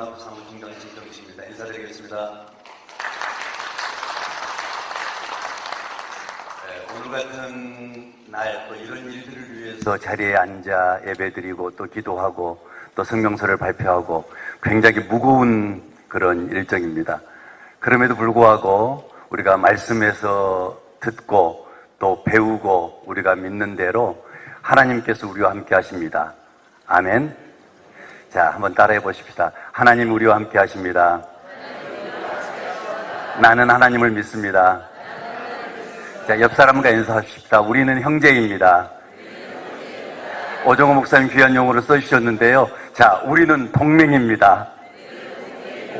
연합 사무총장 진정기십니다. 인사드리겠습니다. 오늘 같은 날 또 이런 일들을 위해서 자리에 앉아 예배드리고 또 기도하고 또 성명서를 발표하고 굉장히 무거운 그런 일정입니다. 그럼에도 불구하고 우리가 말씀에서 듣고 또 배우고 우리가 믿는 대로 하나님께서 우리와 함께 하십니다. 아멘. 자, 한번 따라해 보십시다. 하나님 우리와 함께 하십니다. 나는 하나님을 믿습니다. 자, 옆 사람과 인사하십시다. 우리는 형제입니다. 오정호 목사님 귀한 용어를 써주셨는데요. 자, 우리는 동맹입니다.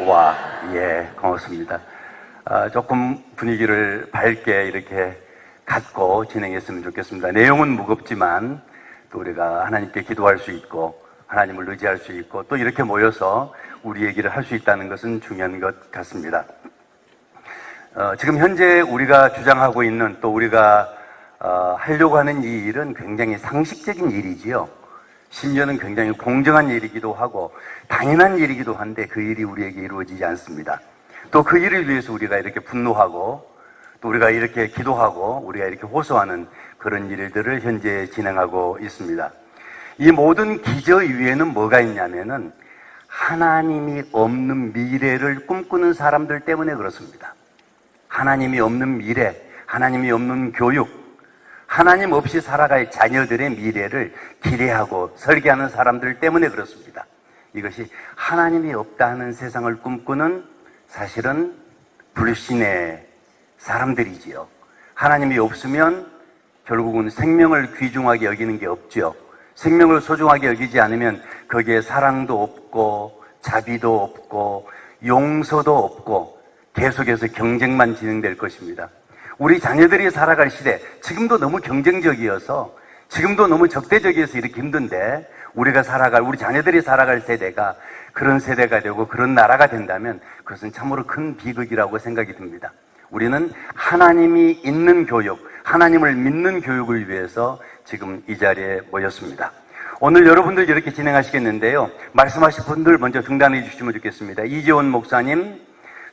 와, 예, 고맙습니다. 조금 분위기를 밝게 이렇게 갖고 진행했으면 좋겠습니다. 내용은 무겁지만 또 우리가 하나님께 기도할 수 있고 하나님을 의지할 수 있고 또 이렇게 모여서 우리 얘기를 할 수 있다는 것은 중요한 것 같습니다. 지금 현재 우리가 주장하고 있는 또 우리가 하려고 하는 이 일은 굉장히 상식적인 일이지요. 심지어는 굉장히 공정한 일이기도 하고 당연한 일이기도 한데 그 일이 우리에게 이루어지지 않습니다. 또 그 일을 위해서 우리가 이렇게 분노하고 또 우리가 이렇게 기도하고 우리가 이렇게 호소하는 그런 일들을 현재 진행하고 있습니다. 이 모든 기저 위에는 뭐가 있냐면은 하나님이 없는 미래를 꿈꾸는 사람들 때문에 그렇습니다. 하나님이 없는 미래, 하나님이 없는 교육, 하나님 없이 살아갈 자녀들의 미래를 기대하고 설계하는 사람들 때문에 그렇습니다. 이것이 하나님이 없다는 세상을 꿈꾸는 사실은 불신의 사람들이지요. 하나님이 없으면 결국은 생명을 귀중하게 여기는 게 없죠. 생명을 소중하게 여기지 않으면 거기에 사랑도 없고 자비도 없고 용서도 없고 계속해서 경쟁만 진행될 것입니다. 우리 자녀들이 살아갈 시대, 지금도 너무 경쟁적이어서 지금도 너무 적대적이어서 이렇게 힘든데 우리가 살아갈, 우리 자녀들이 살아갈 세대가 그런 세대가 되고 그런 나라가 된다면 그것은 참으로 큰 비극이라고 생각이 듭니다. 우리는 하나님이 있는 교육, 하나님을 믿는 교육을 위해서 지금 이 자리에 모였습니다. 오늘 여러분들 이렇게 진행하시겠는데요. 말씀하실 분들 먼저 등단해 주시면 좋겠습니다. 이재원 목사님,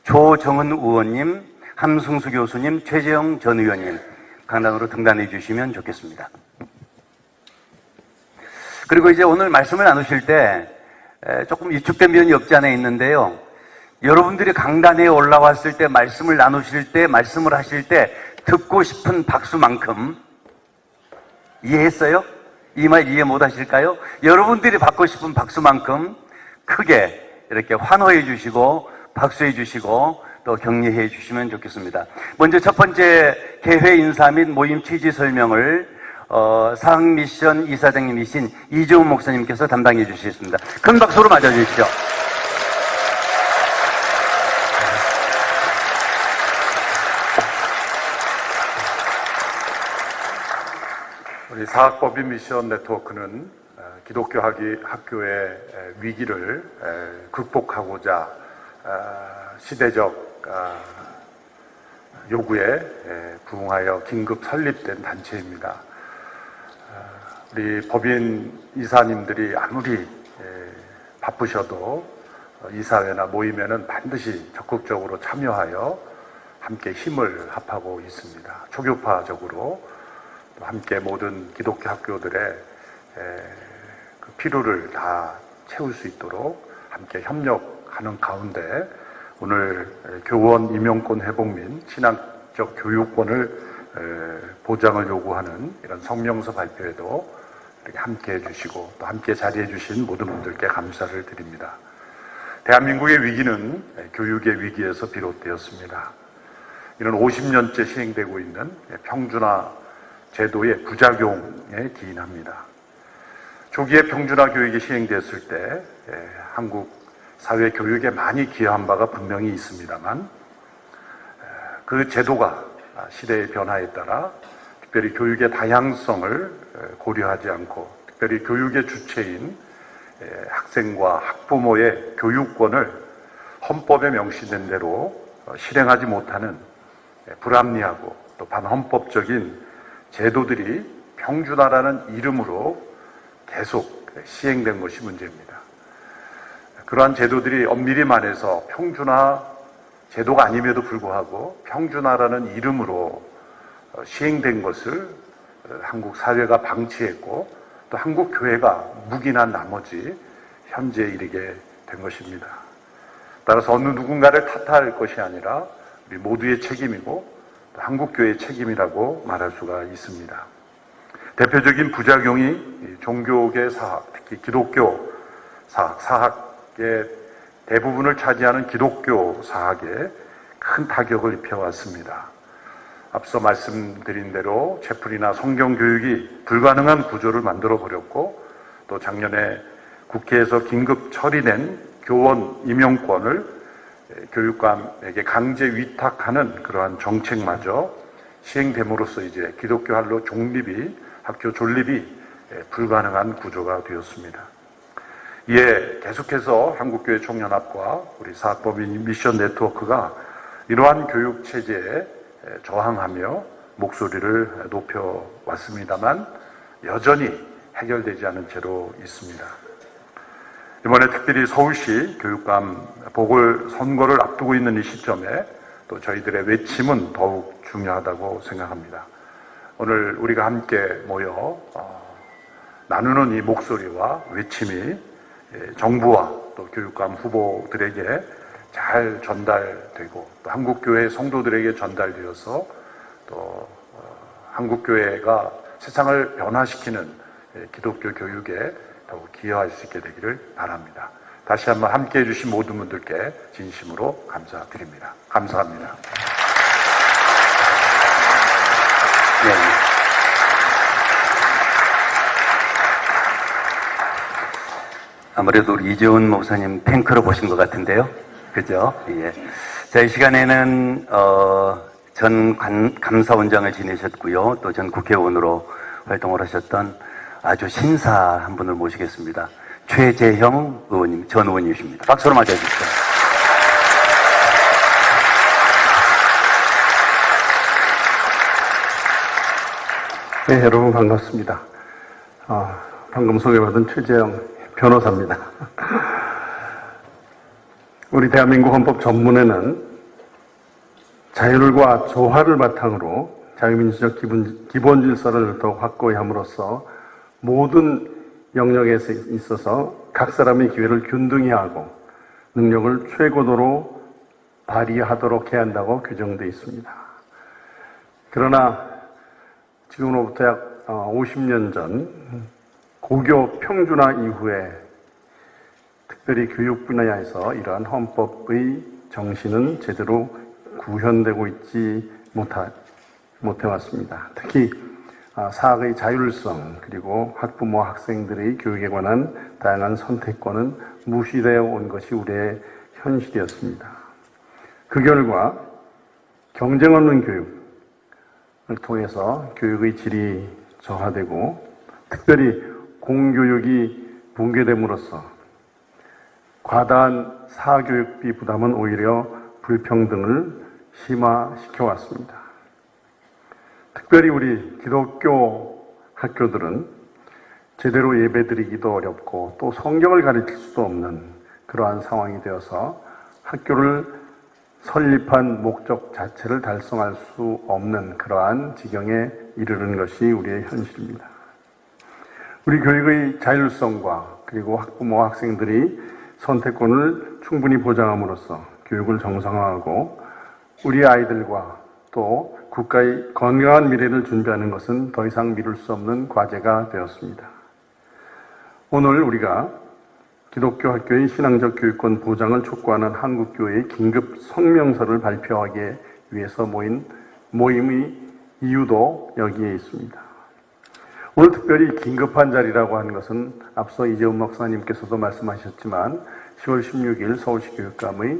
조정은 의원님, 함승수 교수님, 최재형 전 의원님 강단으로 등단해 주시면 좋겠습니다. 그리고 이제 오늘 말씀을 나누실 때 조금 위축된 면이 없지 않아 있는데요. 여러분들이 강단에 올라왔을 때 말씀을 나누실 때 말씀을 하실 때 듣고 싶은 박수만큼 이해했어요? 이 말 이해 못 하실까요? 여러분들이 받고 싶은 박수만큼 크게 이렇게 환호해 주시고 박수해 주시고 또 격려해 주시면 좋겠습니다. 먼저 첫 번째 개회 인사 및 모임 취지 설명을 사학미션 이사장님이신 이재훈 목사님께서 담당해 주시겠습니다. 큰 박수로 맞아주십시오. 우리 사학법인 미션 네트워크는 기독교 학교의 위기를 극복하고자 시대적 요구에 부응하여 긴급 설립된 단체입니다. 우리 법인 이사님들이 아무리 바쁘셔도 이사회나 모임에는 반드시 적극적으로 참여하여 함께 힘을 합하고 있습니다. 초교파적으로 함께 모든 기독교 학교들의 그 필요를 다 채울 수 있도록 함께 협력하는 가운데 오늘 교원 임용권 회복 및 신학적 교육권을 보장을 요구하는 이런 성명서 발표에도 이렇게 함께 해주시고 또 함께 자리해 주신 모든 분들께 감사를 드립니다. 대한민국의 위기는 교육의 위기에서 비롯되었습니다. 이는 50년째 시행되고 있는 평준화 제도의 부작용에 기인합니다. 조기에 평준화 교육이 시행됐을 때 한국 사회 교육에 많이 기여한 바가 분명히 있습니다만 그 제도가 시대의 변화에 따라 특별히 교육의 다양성을 고려하지 않고 특별히 교육의 주체인 학생과 학부모의 교육권을 헌법에 명시된 대로 실행하지 못하는 불합리하고 또 반헌법적인 제도들이 평준화라는 이름으로 계속 시행된 것이 문제입니다. 그러한 제도들이 엄밀히 말해서 평준화 제도가 아님에도 불구하고 평준화라는 이름으로 시행된 것을 한국 사회가 방치했고 또 한국 교회가 묵인한 나머지 현재에 이르게 된 것입니다. 따라서 어느 누군가를 탓할 것이 아니라 우리 모두의 책임이고 또 한국 교회의 책임이라고 말할 수가 있습니다. 대표적인 부작용이 종교계 사학, 특히 기독교 사학의 대부분을 차지하는 기독교 사학에 큰 타격을 입혀왔습니다. 앞서 말씀드린 대로 채플이나 성경 교육이 불가능한 구조를 만들어 버렸고 또 작년에 국회에서 긴급 처리된 교원 임용권을 교육감에게 강제 위탁하는 그러한 정책마저 시행됨으로써 이제 기독교 학교 존립이 불가능한 구조가 되었습니다. 이에 계속해서 한국교회 총연합과 우리 사학법인 미션 네트워크가 이러한 교육 체제에 저항하며 목소리를 높여왔습니다만 여전히 해결되지 않은 채로 있습니다. 이번에 특별히 서울시 교육감 보궐선거를 앞두고 있는 이 시점에 또 저희들의 외침은 더욱 중요하다고 생각합니다. 오늘 우리가 함께 모여 나누는 이 목소리와 외침이 정부와 또 교육감 후보들에게 잘 전달되고 또 한국교회 성도들에게 전달되어서 또 한국교회가 세상을 변화시키는 기독교 교육에 더욱 기여할 수 있게 되기를 바랍니다. 다시 한번 함께해 주신 모든 분들께 진심으로 감사드립니다. 감사합니다. 네. 아무래도 우리 이재훈 목사님 탱크로 보신 것 같은데요. 그죠? 예. 자, 이 시간에는, 전 감사원장을 지내셨고요. 또 전 국회의원으로 활동을 하셨던 아주 신사 한 분을 모시겠습니다. 최재형 의원님, 전 의원님이십니다. 박수로 맞아주십시오. 네, 여러분 반갑습니다. 방금 소개받은 최재형 변호사입니다. 우리 대한민국 헌법 전문에는 자율과 조화를 바탕으로 자유민주적 기본 질서를 더욱 확고히 함으로써 모든 영역에 있어서 각 사람의 기회를 균등히 하고 능력을 최고도로 발휘하도록 해야 한다고 규정되어 있습니다. 그러나 지금으로부터 약 50년 전 고교 평준화 이후에 특별히 교육 분야에서 이러한 헌법의 정신은 제대로 구현되고 있지 못해왔습니다. 특히 사학의 자율성 그리고 학부모 학생들의 교육에 관한 다양한 선택권은 무시되어 온 것이 우리의 현실이었습니다. 그 결과 경쟁 없는 교육을 통해서 교육의 질이 저하되고 특별히 공교육이 붕괴됨으로써 과다한 사교육비 부담은 오히려 불평등을 심화시켜 왔습니다. 특별히 우리 기독교 학교들은 제대로 예배드리기도 어렵고 또 성경을 가르칠 수도 없는 그러한 상황이 되어서 학교를 설립한 목적 자체를 달성할 수 없는 그러한 지경에 이르는 것이 우리의 현실입니다. 우리 교육의 자율성과 그리고 학부모 학생들이 선택권을 충분히 보장함으로써 교육을 정상화하고 우리 아이들과 또 국가의 건강한 미래를 준비하는 것은 더 이상 미룰 수 없는 과제가 되었습니다. 오늘 우리가 기독교 학교의 신앙적 교육권 보장을 촉구하는 한국교회의 긴급 성명서를 발표하기 위해서 모인 모임의 이유도 여기에 있습니다. 오늘 특별히 긴급한 자리라고 하는 것은 앞서 이재훈 목사님께서도 말씀하셨지만 10월 16일 서울시 교육감의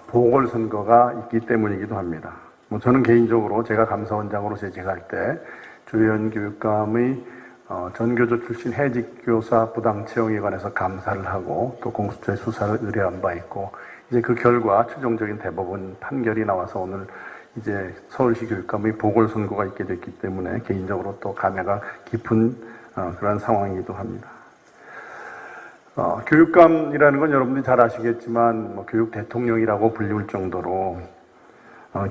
보궐선거가 있기 때문이기도 합니다. 저는 개인적으로 제가 감사원장으로 재직할 때 조혜연 교육감의 전교조 출신 해직교사 부당채용에 관해서 감사를 하고 또 공수처에 수사를 의뢰한 바 있고 이제 그 결과 최종적인 대법원 판결이 나와서 오늘 이제 서울시 교육감의 보궐선거가 있게 됐기 때문에 개인적으로 또 감회가 깊은 그런 상황이기도 합니다. 교육감이라는 건 여러분들이 잘 아시겠지만 뭐 교육 대통령이라고 불리울 정도로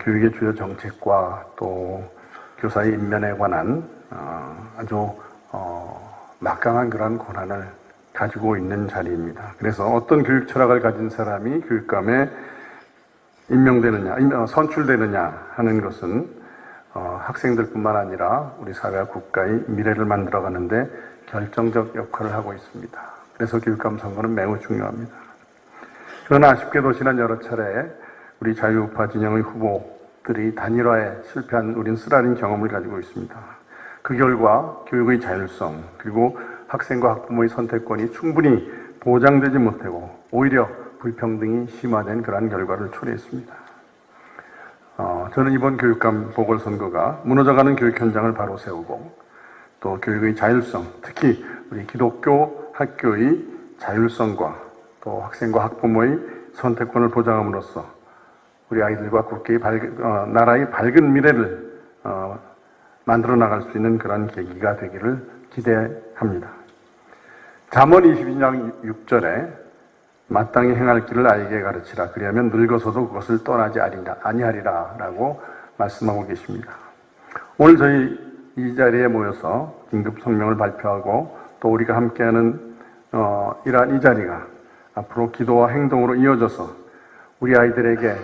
교육의 주요 정책과 또 교사의 인면에 관한 아주 막강한 그런 권한을 가지고 있는 자리입니다. 그래서 어떤 교육 철학을 가진 사람이 교육감에 임명되느냐, 선출되느냐 하는 것은 학생들뿐만 아니라 우리 사회와 국가의 미래를 만들어가는데 결정적 역할을 하고 있습니다. 그래서 교육감 선거는 매우 중요합니다. 그러나 아쉽게도 지난 여러 차례 우리 자유우파 진영의 후보들이 단일화에 실패한 우린 쓰라린 경험을 가지고 있습니다. 그 결과 교육의 자율성 그리고 학생과 학부모의 선택권이 충분히 보장되지 못하고 오히려 불평등이 심화된 그러한 결과를 초래했습니다. 저는 이번 교육감 보궐선거가 무너져가는 교육 현장을 바로 세우고 또 교육의 자율성, 특히 우리 기독교 학교의 자율성과 또 학생과 학부모의 선택권을 보장함으로써 우리 아이들과 국가의 나라의 밝은 미래를 만들어 나갈 수 있는 그런 계기가 되기를 기대합니다. 잠언 22장 6절에 마땅히 행할 길을 아이에게 가르치라. 그리하면 늙어서도 그것을 떠나지 아니하리라 라고 말씀하고 계십니다. 오늘 저희 이 자리에 모여서 긴급 성명을 발표하고 또 우리가 함께하는 이러한 이 자리가 앞으로 기도와 행동으로 이어져서 우리 아이들에게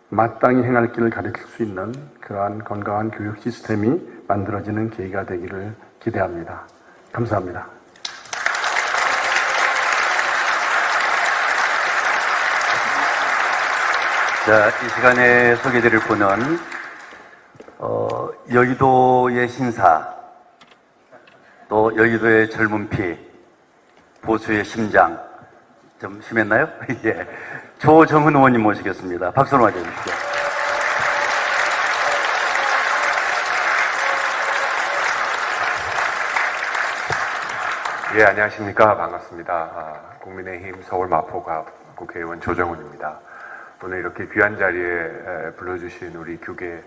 마땅히 행할 길을 가르칠 수 있는 그러한 건강한 교육 시스템이 만들어지는 계기가 되기를 기대합니다. 감사합니다. 자, 이 시간에 소개드릴 분은 여의도의 신사, 또 여의도의 젊은 피, 보수의 심장, 좀 심했나요? 예. 조정은 의원님 모시겠습니다. 박수로 맞아주십시오. 예, 안녕하십니까. 반갑습니다. 국민의힘 서울 마포갑 국회의원 조정훈입니다. 오늘 이렇게 귀한 자리에 불러주신 우리 교계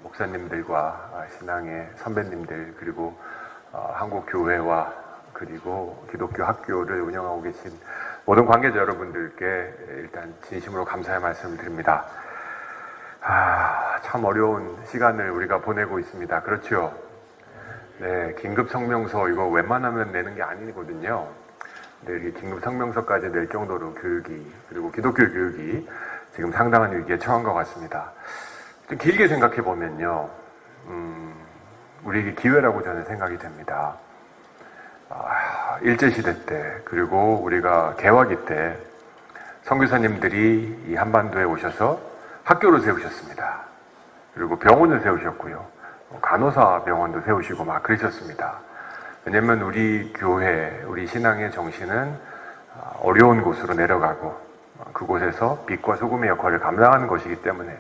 목사님들과 신앙의 선배님들 그리고 한국 교회와 그리고 기독교 학교를 운영하고 계신 모든 관계자 여러분들께 일단 진심으로 감사의 말씀을 드립니다. 참 어려운 시간을 우리가 보내고 있습니다. 그렇죠? 네, 긴급 성명서 이거 웬만하면 내는 게 아니거든요. 근데 이렇게 긴급 성명서까지 낼 정도로 교육이 그리고 기독교 교육이 지금 상당한 위기에 처한 것 같습니다. 좀 길게 생각해 보면요, 우리에게 기회라고 저는 생각이 됩니다. 일제시대 때 그리고 우리가 개화기 때 선교사님들이 이 한반도에 오셔서 학교를 세우셨습니다. 그리고 병원을 세우셨고요. 간호사 병원도 세우시고 막 그러셨습니다. 왜냐면 우리 교회, 우리 신앙의 정신은 어려운 곳으로 내려가고 그곳에서 빛과 소금의 역할을 감당하는 것이기 때문에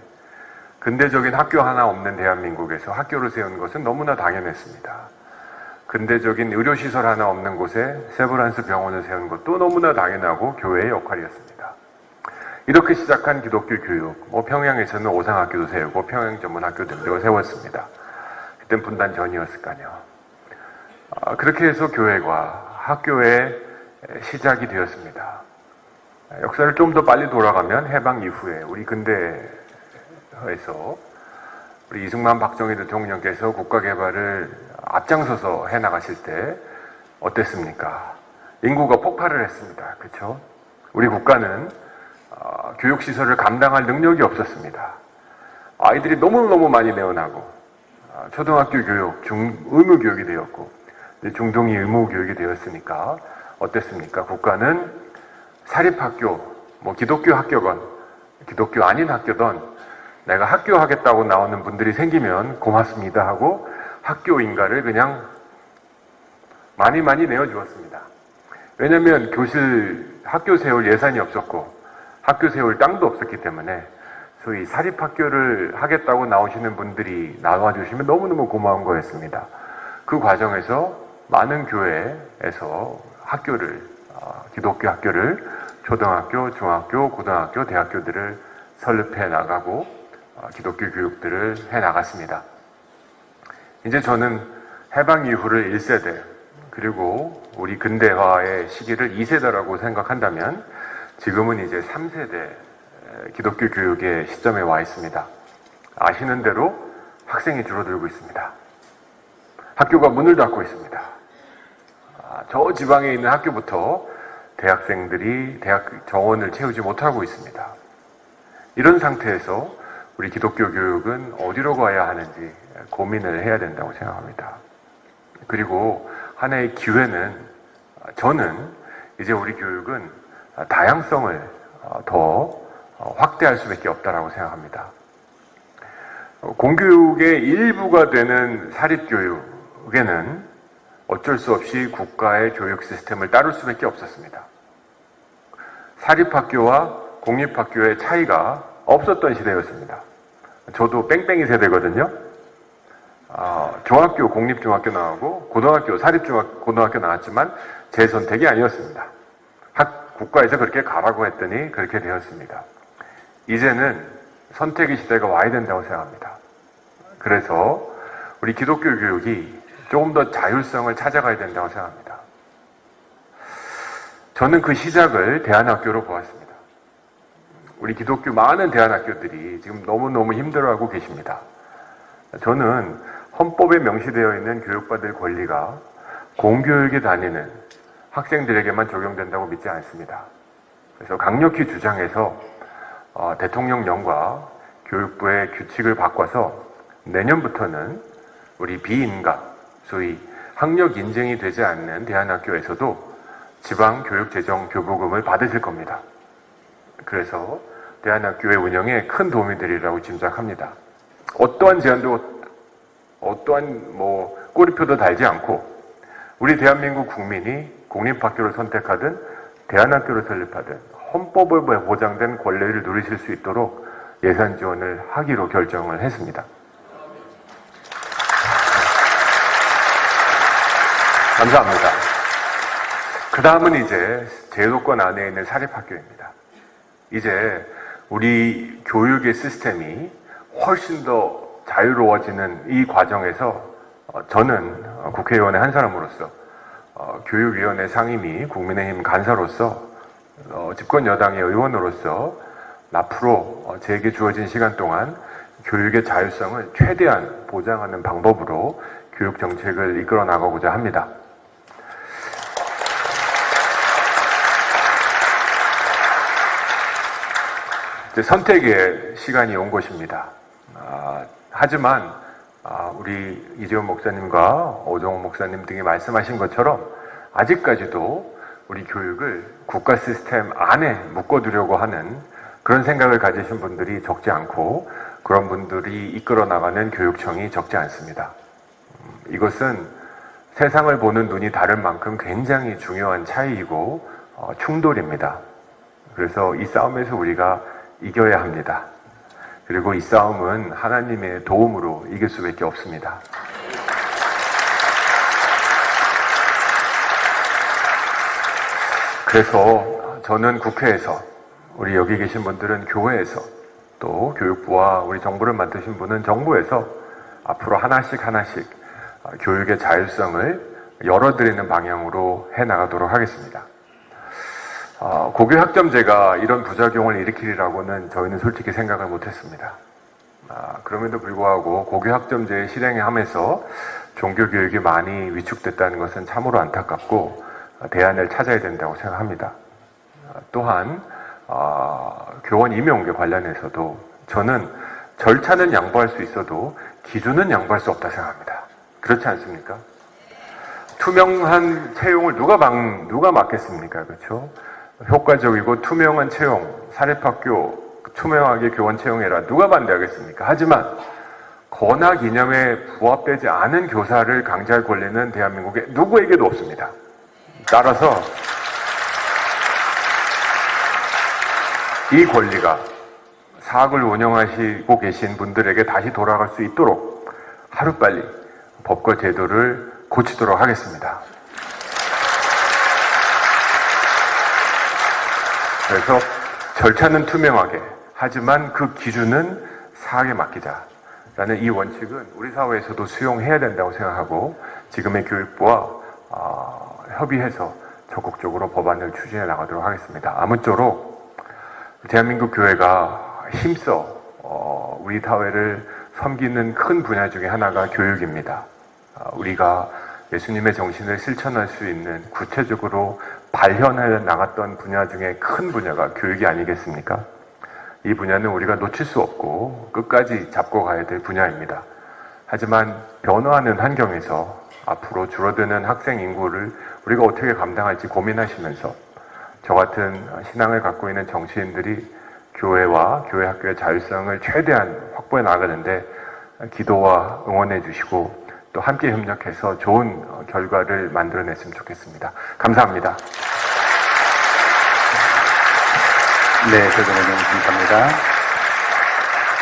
근대적인 학교 하나 없는 대한민국에서 학교를 세우는 것은 너무나 당연했습니다. 근대적인 의료시설 하나 없는 곳에 세브란스 병원을 세우는 것도 너무나 당연하고 교회의 역할이었습니다. 이렇게 시작한 기독교 교육, 평양에서는 오상학교도 세우고 평양전문학교 등도 세웠습니다. 그땐 분단 전이었을까요. 그렇게 해서 교회가 학교의 시작이 되었습니다. 역사를 좀 더 빨리 돌아가면 해방 이후에 우리 근대에서 우리 이승만 박정희 대통령께서 국가개발을 앞장서서 해나가실 때 어땠습니까? 인구가 폭발을 했습니다. 그렇죠? 우리 국가는 교육시설을 감당할 능력이 없었습니다. 아이들이 너무너무 많이 내어나고 초등학교 교육, 의무교육이 되었고 중등이 의무교육이 되었으니까 어땠습니까? 국가는 사립학교, 기독교 학교건 기독교 아닌 학교든 내가 학교 하겠다고 나오는 분들이 생기면 고맙습니다 하고 학교 인가를 그냥 많이 내어주었습니다. 왜냐하면 학교 세울 예산이 없었고 학교 세울 땅도 없었기 때문에 소위 사립학교를 하겠다고 나오시는 분들이 나와주시면 너무너무 고마운 거였습니다. 그 과정에서 많은 교회에서 기독교 학교를 초등학교, 중학교, 고등학교, 대학교들을 설립해 나가고 기독교 교육들을 해 나갔습니다. 이제 저는 해방 이후를 1세대, 그리고 우리 근대화의 시기를 2세대라고 생각한다면 지금은 이제 3세대 기독교 교육의 시점에 와 있습니다. 아시는 대로 학생이 줄어들고 있습니다. 학교가 문을 닫고 있습니다. 저 지방에 있는 학교부터 대학생들이 대학 정원을 채우지 못하고 있습니다. 이런 상태에서 우리 기독교 교육은 어디로 가야 하는지 고민을 해야 된다고 생각합니다. 그리고 하나의 기회는 저는 이제 우리 교육은 다양성을 더 확대할 수밖에 없다고 생각합니다. 공교육의 일부가 되는 사립교육에는 어쩔 수 없이 국가의 교육 시스템을 따를 수밖에 없었습니다. 사립학교와 공립학교의 차이가 없었던 시대였습니다. 저도 뺑뺑이 세대거든요. 중학교, 공립중학교 나오고 고등학교, 사립고등학교 나왔지만 제 선택이 아니었습니다. 국가에서 그렇게 가라고 했더니 그렇게 되었습니다. 이제는 선택의 시대가 와야 된다고 생각합니다. 그래서 우리 기독교 교육이 조금 더 자율성을 찾아가야 된다고 생각합니다. 저는 그 시작을 대안학교로 보았습니다. 우리 기독교 많은 대안학교들이 지금 너무너무 힘들어하고 계십니다. 저는 헌법에 명시되어 있는 교육받을 권리가 공교육에 다니는 학생들에게만 적용된다고 믿지 않습니다. 그래서 강력히 주장해서 대통령령과 교육부의 규칙을 바꿔서 내년부터는 우리 비인가, 소위 학력 인증이 되지 않는 대안학교에서도 지방교육재정 교부금을 받으실 겁니다. 그래서 대안학교의 운영에 큰 도움이 되리라고 짐작합니다. 어떠한 제안도 어떠한 꼬리표도 달지 않고 우리 대한민국 국민이 공립학교를 선택하든 대안학교를 설립하든 헌법에 보장된 권리를 누리실 수 있도록 예산 지원을 하기로 결정을 했습니다. 감사합니다. 그 다음은 이제 제도권 안에 있는 사립학교입니다. 이제 우리 교육의 시스템이 훨씬 더 자유로워지는 이 과정에서 저는 국회의원의 한 사람으로서 교육위원회 상임위 국민의힘 간사로서 집권 여당의 의원으로서 앞으로 제게 주어진 시간 동안 교육의 자율성을 최대한 보장하는 방법으로 교육 정책을 이끌어 나가고자 합니다. 이제 선택의 시간이 온 것입니다. 하지만 우리 이재원 목사님과 오정호 목사님 등이 말씀하신 것처럼 아직까지도 우리 교육을 국가 시스템 안에 묶어두려고 하는 그런 생각을 가지신 분들이 적지 않고 그런 분들이 이끌어 나가는 교육청이 적지 않습니다. 이것은 세상을 보는 눈이 다른 만큼 굉장히 중요한 차이이고 충돌입니다. 그래서 이 싸움에서 우리가 이겨야 합니다. 그리고 이 싸움은 하나님의 도움으로 이길 수밖에 없습니다. 그래서 저는 국회에서, 우리 여기 계신 분들은 교회에서, 또 교육부와 우리 정부를 맡으신 분은 정부에서 앞으로 하나씩 교육의 자율성을 열어드리는 방향으로 해나가도록 하겠습니다. 고교학점제가 이런 부작용을 일으키리라고는 저희는 솔직히 생각을 못했습니다. 그럼에도 불구하고 고교학점제 실행하면서 종교교육이 많이 위축됐다는 것은 참으로 안타깝고 대안을 찾아야 된다고 생각합니다. 또한 교원 임용에 관련해서도 저는 절차는 양보할 수 있어도 기준은 양보할 수 없다 생각합니다. 그렇지 않습니까? 투명한 채용을 누가 막겠습니까? 그렇죠? 효과적이고 투명한 채용, 사립학교 투명하게 교원 채용해라. 누가 반대하겠습니까? 하지만 권학 이념에 부합되지 않은 교사를 강제할 권리는 대한민국에 누구에게도 없습니다. 따라서 이 권리가 사학을 운영하시고 계신 분들에게 다시 돌아갈 수 있도록 하루빨리 법과 제도를 고치도록 하겠습니다. 그래서 절차는 투명하게, 하지만 그 기준은 사학에 맡기자라는 이 원칙은 우리 사회에서도 수용해야 된다고 생각하고 지금의 교육부와 협의해서 적극적으로 법안을 추진해 나가도록 하겠습니다. 아무쪼록 대한민국 교회가 힘써 우리 사회를 섬기는 큰 분야 중에 하나가 교육입니다. 우리가 예수님의 정신을 실천할 수 있는 구체적으로 발현해 나갔던 분야 중에 큰 분야가 교육이 아니겠습니까? 이 분야는 우리가 놓칠 수 없고 끝까지 잡고 가야 될 분야입니다. 하지만 변화하는 환경에서 앞으로 줄어드는 학생 인구를 우리가 어떻게 감당할지 고민하시면서 저 같은 신앙을 갖고 있는 정치인들이 교회와 교회 학교의 자율성을 최대한 확보해 나가는데 기도와 응원해 주시고 또 함께 협력해서 좋은 결과를 만들어냈으면 좋겠습니다. 감사합니다. 네, 조정원님 감사합니다.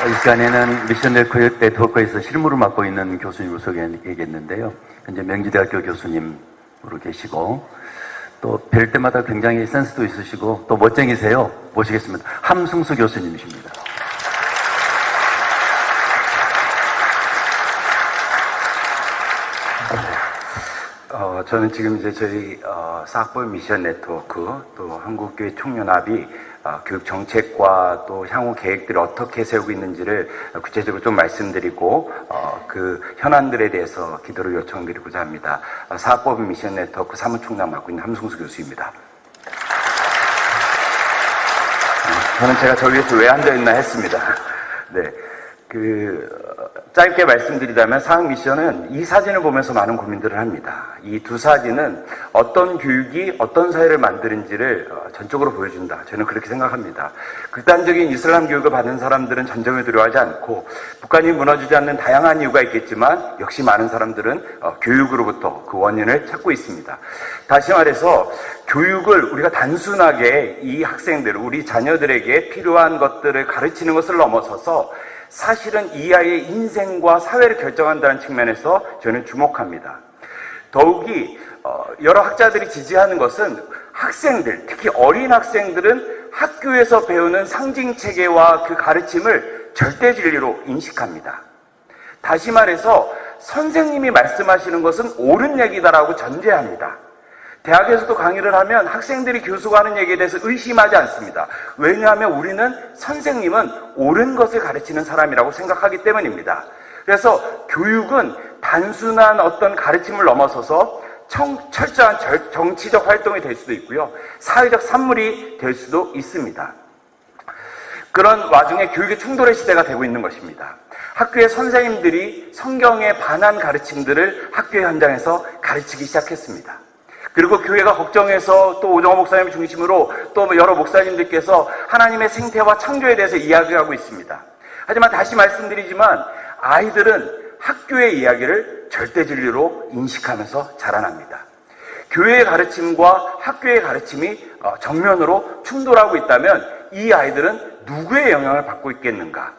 이 시간에는 미션 네트워크에서 실무를 맡고 있는 교수님을 소개해야겠는데요. 현재 명지대학교 교수님으로 계시고 또 뵐 때마다 굉장히 센스도 있으시고 또 멋쟁이세요. 모시겠습니다. 함승수 교수님이십니다. 저는 지금 이제 저희 사학벌 미션 네트워크 또 한국교회 총연합이 교육 정책과 또 향후 계획들을 어떻게 세우고 있는지를 구체적으로 좀 말씀드리고 그 현안들에 대해서 기도를 요청드리고자 합니다. 사학법 미션 네트워크 사무총장 맡고 있는 함승수 교수입니다. 저는 제가 저 위에서 왜 앉아있나 했습니다. 네. 짧게 말씀드리자면 사학 미션은 이 사진을 보면서 많은 고민들을 합니다. 이 두 사진은 어떤 교육이 어떤 사회를 만드는지를 전적으로 보여준다. 저는 그렇게 생각합니다. 극단적인 이슬람 교육을 받은 사람들은 전쟁을 두려워하지 않고 북한이 무너지지 않는 다양한 이유가 있겠지만 역시 많은 사람들은 교육으로부터 그 원인을 찾고 있습니다. 다시 말해서 교육을 우리가 단순하게 이 학생들, 우리 자녀들에게 필요한 것들을 가르치는 것을 넘어서서 사실은 이 아이의 인생과 사회를 결정한다는 측면에서 저는 주목합니다. 더욱이 여러 학자들이 지지하는 것은 학생들, 특히 어린 학생들은 학교에서 배우는 상징체계와 그 가르침을 절대 진리로 인식합니다. 다시 말해서 선생님이 말씀하시는 것은 옳은 얘기다라고 전제합니다. 대학에서도 강의를 하면 학생들이 교수가 하는 얘기에 대해서 의심하지 않습니다. 왜냐하면 우리는 선생님은 옳은 것을 가르치는 사람이라고 생각하기 때문입니다. 그래서 교육은 단순한 어떤 가르침을 넘어서서 철저한 정치적 활동이 될 수도 있고요. 사회적 산물이 될 수도 있습니다. 그런 와중에 교육의 충돌의 시대가 되고 있는 것입니다. 학교의 선생님들이 성경에 반한 가르침들을 학교의 현장에서 가르치기 시작했습니다. 그리고 교회가 걱정해서 또 오정호 목사님 중심으로 또 여러 목사님들께서 하나님의 생태와 창조에 대해서 이야기하고 있습니다. 하지만 다시 말씀드리지만 아이들은 학교의 이야기를 절대 진리로 인식하면서 자라납니다. 교회의 가르침과 학교의 가르침이 정면으로 충돌하고 있다면 이 아이들은 누구의 영향을 받고 있겠는가?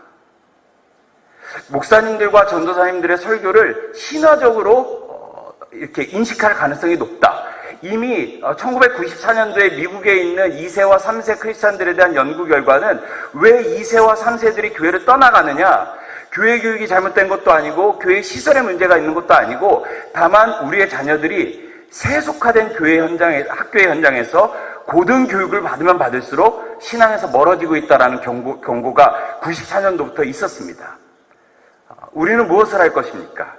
목사님들과 전도사님들의 설교를 신화적으로 이렇게 인식할 가능성이 높다. 이미 1994년도에 미국에 있는 2세와 3세 크리스찬들에 대한 연구 결과는 왜 2세와 3세들이 교회를 떠나가느냐? 교회 교육이 잘못된 것도 아니고 교회 시설에 문제가 있는 것도 아니고 다만 우리의 자녀들이 세속화된 학교의 현장에서 고등 교육을 받으면 받을수록 신앙에서 멀어지고 있다는 경고가 94년도부터 있었습니다. 우리는 무엇을 할 것입니까?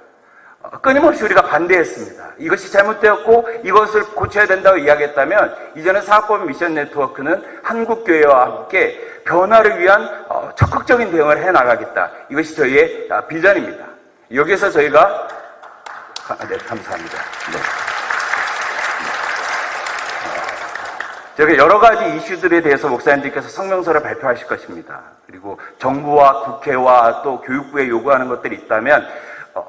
끊임없이 우리가 반대했습니다. 이것이 잘못되었고 이것을 고쳐야 된다고 이야기했다면 이제는 사학법 미션 네트워크는 한국교회와 함께 변화를 위한 적극적인 대응을 해나가겠다. 이것이 저희의 비전입니다. 여기서 저희가 네, 감사합니다. 네. 저희가 여러 가지 이슈들에 대해서 목사님들께서 성명서를 발표하실 것입니다. 그리고 정부와 국회와 또 교육부에 요구하는 것들이 있다면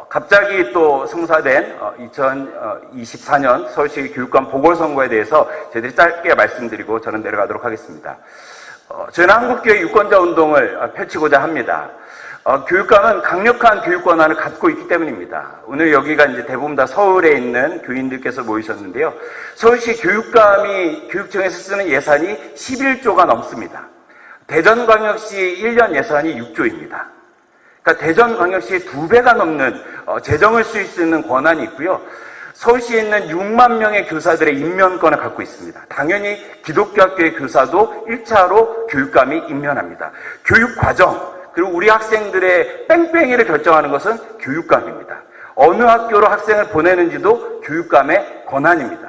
갑자기 또 성사된 2024년 서울시 교육감 보궐선거에 대해서 저희들이 짧게 말씀드리고 저는 내려가도록 하겠습니다. 저희는 한국교회 유권자 운동을 펼치고자 합니다. 교육감은 강력한 교육 권한을 갖고 있기 때문입니다. 오늘 여기가 이제 대부분 다 서울에 있는 교인들께서 모이셨는데요. 서울시 교육감이 교육청에서 쓰는 예산이 11조가 넘습니다. 대전광역시 1년 예산이 6조입니다. 그러니까 대전광역시의 2배가 넘는 재정을 쓸 수 있는 권한이 있고요. 서울시에 있는 6만 명의 교사들의 임면권을 갖고 있습니다. 당연히 기독교 학교의 교사도 1차로 교육감이 임면합니다. 교육 과정, 그리고 우리 학생들의 뺑뺑이를 결정하는 것은 교육감입니다. 어느 학교로 학생을 보내는지도 교육감의 권한입니다.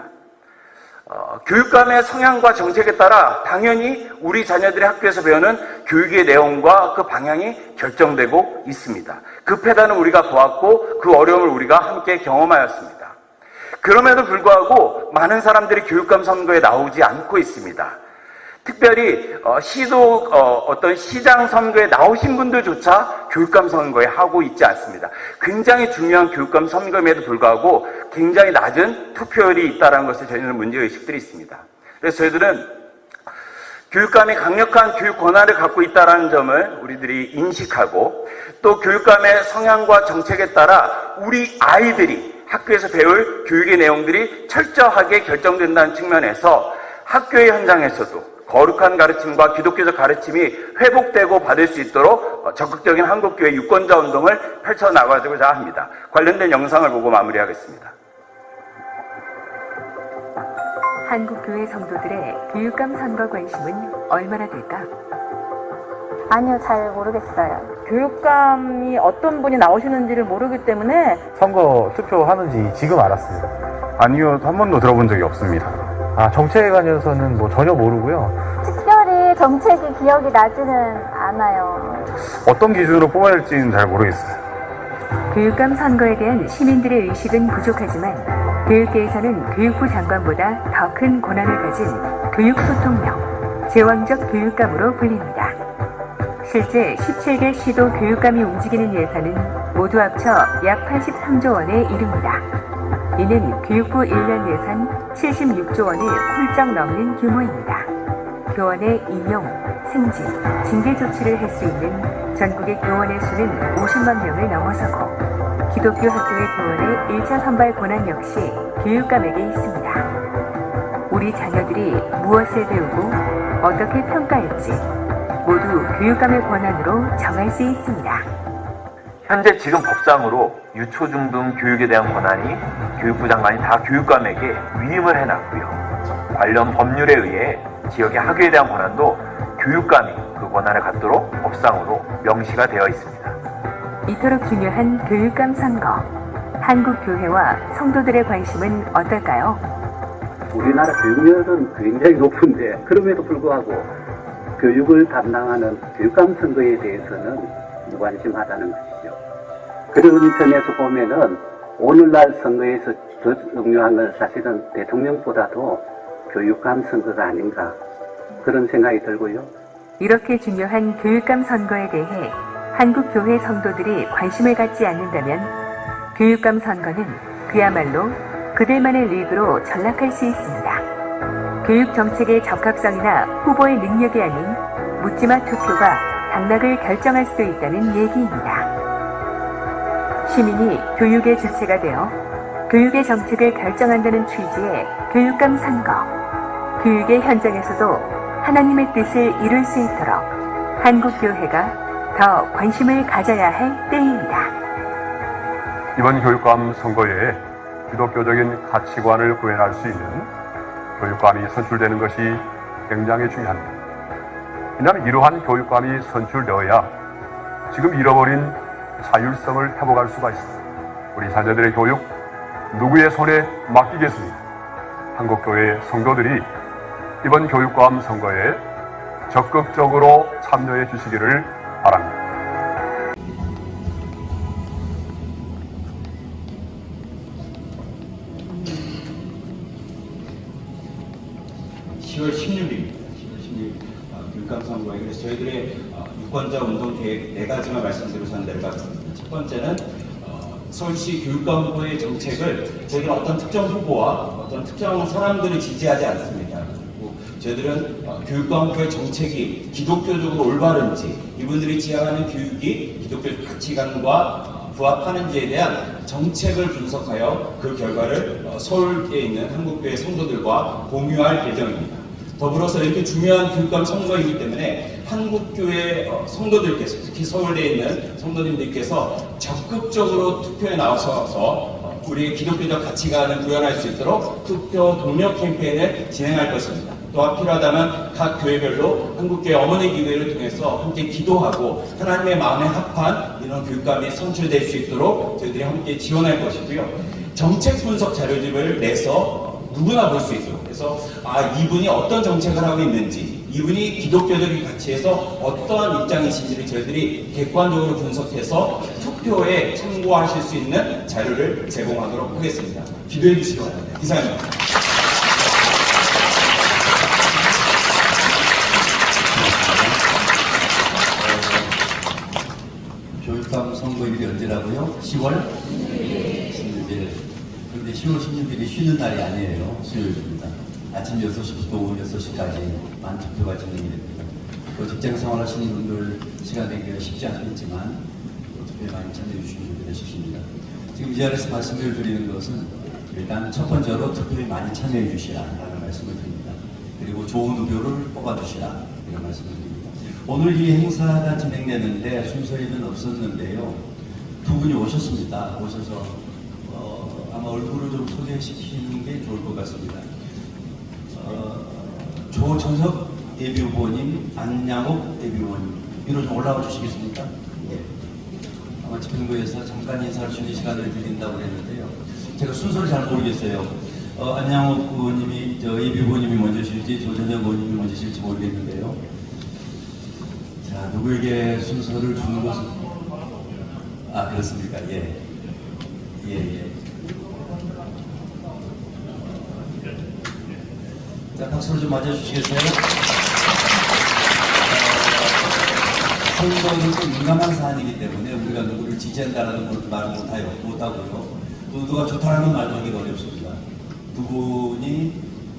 교육감의 성향과 정책에 따라 당연히 우리 자녀들이 학교에서 배우는 교육의 내용과 그 방향이 결정되고 있습니다. 그 패단을 우리가 보았고 그 어려움을 우리가 함께 경험하였습니다. 그럼에도 불구하고 많은 사람들이 교육감 선거에 나오지 않고 있습니다. 특별히 어떤 시장 선거에 나오신 분들조차 교육감 선거에 하고 있지 않습니다. 굉장히 중요한 교육감 선거임에도 불구하고 굉장히 낮은 투표율이 있다는 것을 저희는 문제의식들이 있습니다. 그래서 저희들은 교육감이 강력한 교육 권한을 갖고 있다는 점을 우리들이 인식하고 또 교육감의 성향과 정책에 따라 우리 아이들이 학교에서 배울 교육의 내용들이 철저하게 결정된다는 측면에서 학교의 현장에서도 거룩한 가르침과 기독교적 가르침이 회복되고 받을 수 있도록 적극적인 한국교회 유권자 운동을 펼쳐나가고자 합니다. 관련된 영상을 보고 마무리하겠습니다. 한국교회 성도들의 교육감 선거 관심은 얼마나 될까? 아니요, 잘 모르겠어요. 교육감이 어떤 분이 나오시는지를 모르기 때문에 선거 투표하는지 지금 알았어요. 아니요, 한 번도 들어본 적이 없습니다. 정책에 관해서는 뭐 전혀 모르고요. 특별히 정책이 기억이 나지는 않아요. 어떤 기준으로 뽑아야 할지는 잘 모르겠어요. 교육감 선거에 대한 시민들의 의식은 부족하지만 교육계에서는 교육부 장관보다 더 큰 권한을 가진 교육소통령, 제왕적 교육감으로 불립니다. 실제 17개 시도 교육감이 움직이는 예산은 모두 합쳐 약 83조 원에 이릅니다. 이는 교육부 1년 예산 76조 원을 훌쩍 넘는 규모입니다. 교원의 임용, 승진, 징계 조치를 할 수 있는 전국의 교원의 수는 50만 명을 넘어서고 기독교 학교의 교원의 1차 선발 권한 역시 교육감에게 있습니다. 우리 자녀들이 무엇을 배우고 어떻게 평가할지 모두 교육감의 권한으로 정할 수 있습니다. 현재 지금 법상으로 유초, 중, 등 교육에 대한 권한이 교육부 장관이 다 교육감에게 위임을 해놨고요. 관련 법률에 의해 지역의 학교에 대한 권한도 교육감이 그 권한을 갖도록 법상으로 명시가 되어 있습니다. 이토록 중요한 교육감 선거, 한국교회와 성도들의 관심은 어떨까요? 우리나라 교육열은 굉장히 높은데 그럼에도 불구하고 교육을 담당하는 교육감 선거에 대해서는 무관심하다는 것이죠. 그런 점에서 보면은 오늘날 선거에서 더 중요한 건 사실은 대통령보다도 교육감 선거가 아닌가 그런 생각이 들고요. 이렇게 중요한 교육감 선거에 대해 한국교회 성도들이 관심을 갖지 않는다면 교육감 선거는 그야말로 그들만의 리그로 전락할 수 있습니다. 교육 정책의 적합성이나 후보의 능력이 아닌 묻지마 투표가 당락을 결정할 수도 있다는 얘기입니다. 시민이 교육의 주체가 되어 교육의 정책을 결정한다는 취지의 교육감 선거, 교육의 현장에서도 하나님의 뜻을 이룰 수 있도록 한국교회가 더 관심을 가져야 할 때입니다. 이번 교육감 선거에 기독교적인 가치관을 구현할 수 있는 교육감이 선출되는 것이 굉장히 중요합니다. 왜냐하면 이러한 교육감이 선출되어야 지금 잃어버린 자율성을 회복할 수가 있습니다. 우리 자녀들의 교육 누구의 손에 맡기겠습니까? 한국교회 성도들이 이번 교육감 선거에 적극적으로 참여해 주시기를 바랍니다. 10월 16일입니다. 10월 16일 교육감 선거에 그래서 저희들의 유권자 운동 계획 4가지만 말씀드리고서 내려가겠습니다. 첫 번째는 서울시 교육감 후보의 정책을 저희들은 어떤 특정 후보와 어떤 특정 사람들을 지지하지 않습니다. 그리고 저희들은 교육감 후보의 정책이 기독교적으로 올바른지 이분들이 지향하는 교육이 기독교 가치관과 부합하는지에 대한 정책을 분석하여 그 결과를 서울에 있는 한국교회 성도들과 공유할 예정입니다. 더불어서 이렇게 중요한 교육감 선거이기 때문에 한국교회 성도들께서 특히 서울에 있는 성도님들께서 적극적으로 투표에 나서서 우리의 기독교적 가치관을 구현할 수 있도록 투표 동력 캠페인을 진행할 것입니다. 또한 필요하다면 각 교회별로 한국교회 어머니 기도회를 통해서 함께 기도하고 하나님의 마음에 합한 이런 교육감이 선출될 수 있도록 저희들이 함께 지원할 것이고요. 정책 분석 자료집을 내서 누구나 볼 수 있도록, 그래서 이분이 어떤 정책을 하고 있는지, 이분이 기독교적인 가치에서 어떠한 입장이신지를 저희들이 객관적으로 분석해서 투표에 참고하실 수 있는 자료를 제공하도록 하겠습니다. 기도해 주시기 바랍니다. 이상입니다. 교육감 선거일이 언제라고요? 10월 16일. 그런데 10월 16일이 쉬는 날이 아니에요. 수요일입니다. 아침 6시부터 오후 6시까지 만투표가 진행이 됩니다. 또 직장 생활하시는 분들 시간 내기가 쉽지 않겠지만 투표에 많이 참여해 주시면 좋겠습니다. 지금 이 자리에서 말씀을 드리는 것은 일단 첫 번째로 투표에 많이 참여해 주시라라는 말씀을 드립니다. 그리고 좋은 후보를 뽑아주시라 이런 말씀을 드립니다. 오늘 이 행사가 진행되는데 순서에는 없었는데요. 두 분이 오셨습니다. 오셔서 아마 얼굴을 좀 소개시키는 게 좋을 것 같습니다. 조천석 예비후보님, 안양옥 예비후보님, 위로 좀 올라와 주시겠습니까? 예. 아마 집행부에서 잠깐 인사할 수 있는 시간을 드린다고 했는데요. 제가 순서를 잘 모르겠어요. 안양옥 의원님이, 예비후보님이 먼저실지, 조천석 의원님이 먼저실지 모르겠는데요. 자, 누구에게 순서를 주는 것은? 그렇습니까? 예. 예. 자, 박수를 좀 맞아주시겠어요? 선거는 좀 민감한 사안이기 때문에 우리가 누구를 지지한다라는 말을 못하고요. 또 누가 좋다라는 말도 하기가 어렵습니다. 두 분이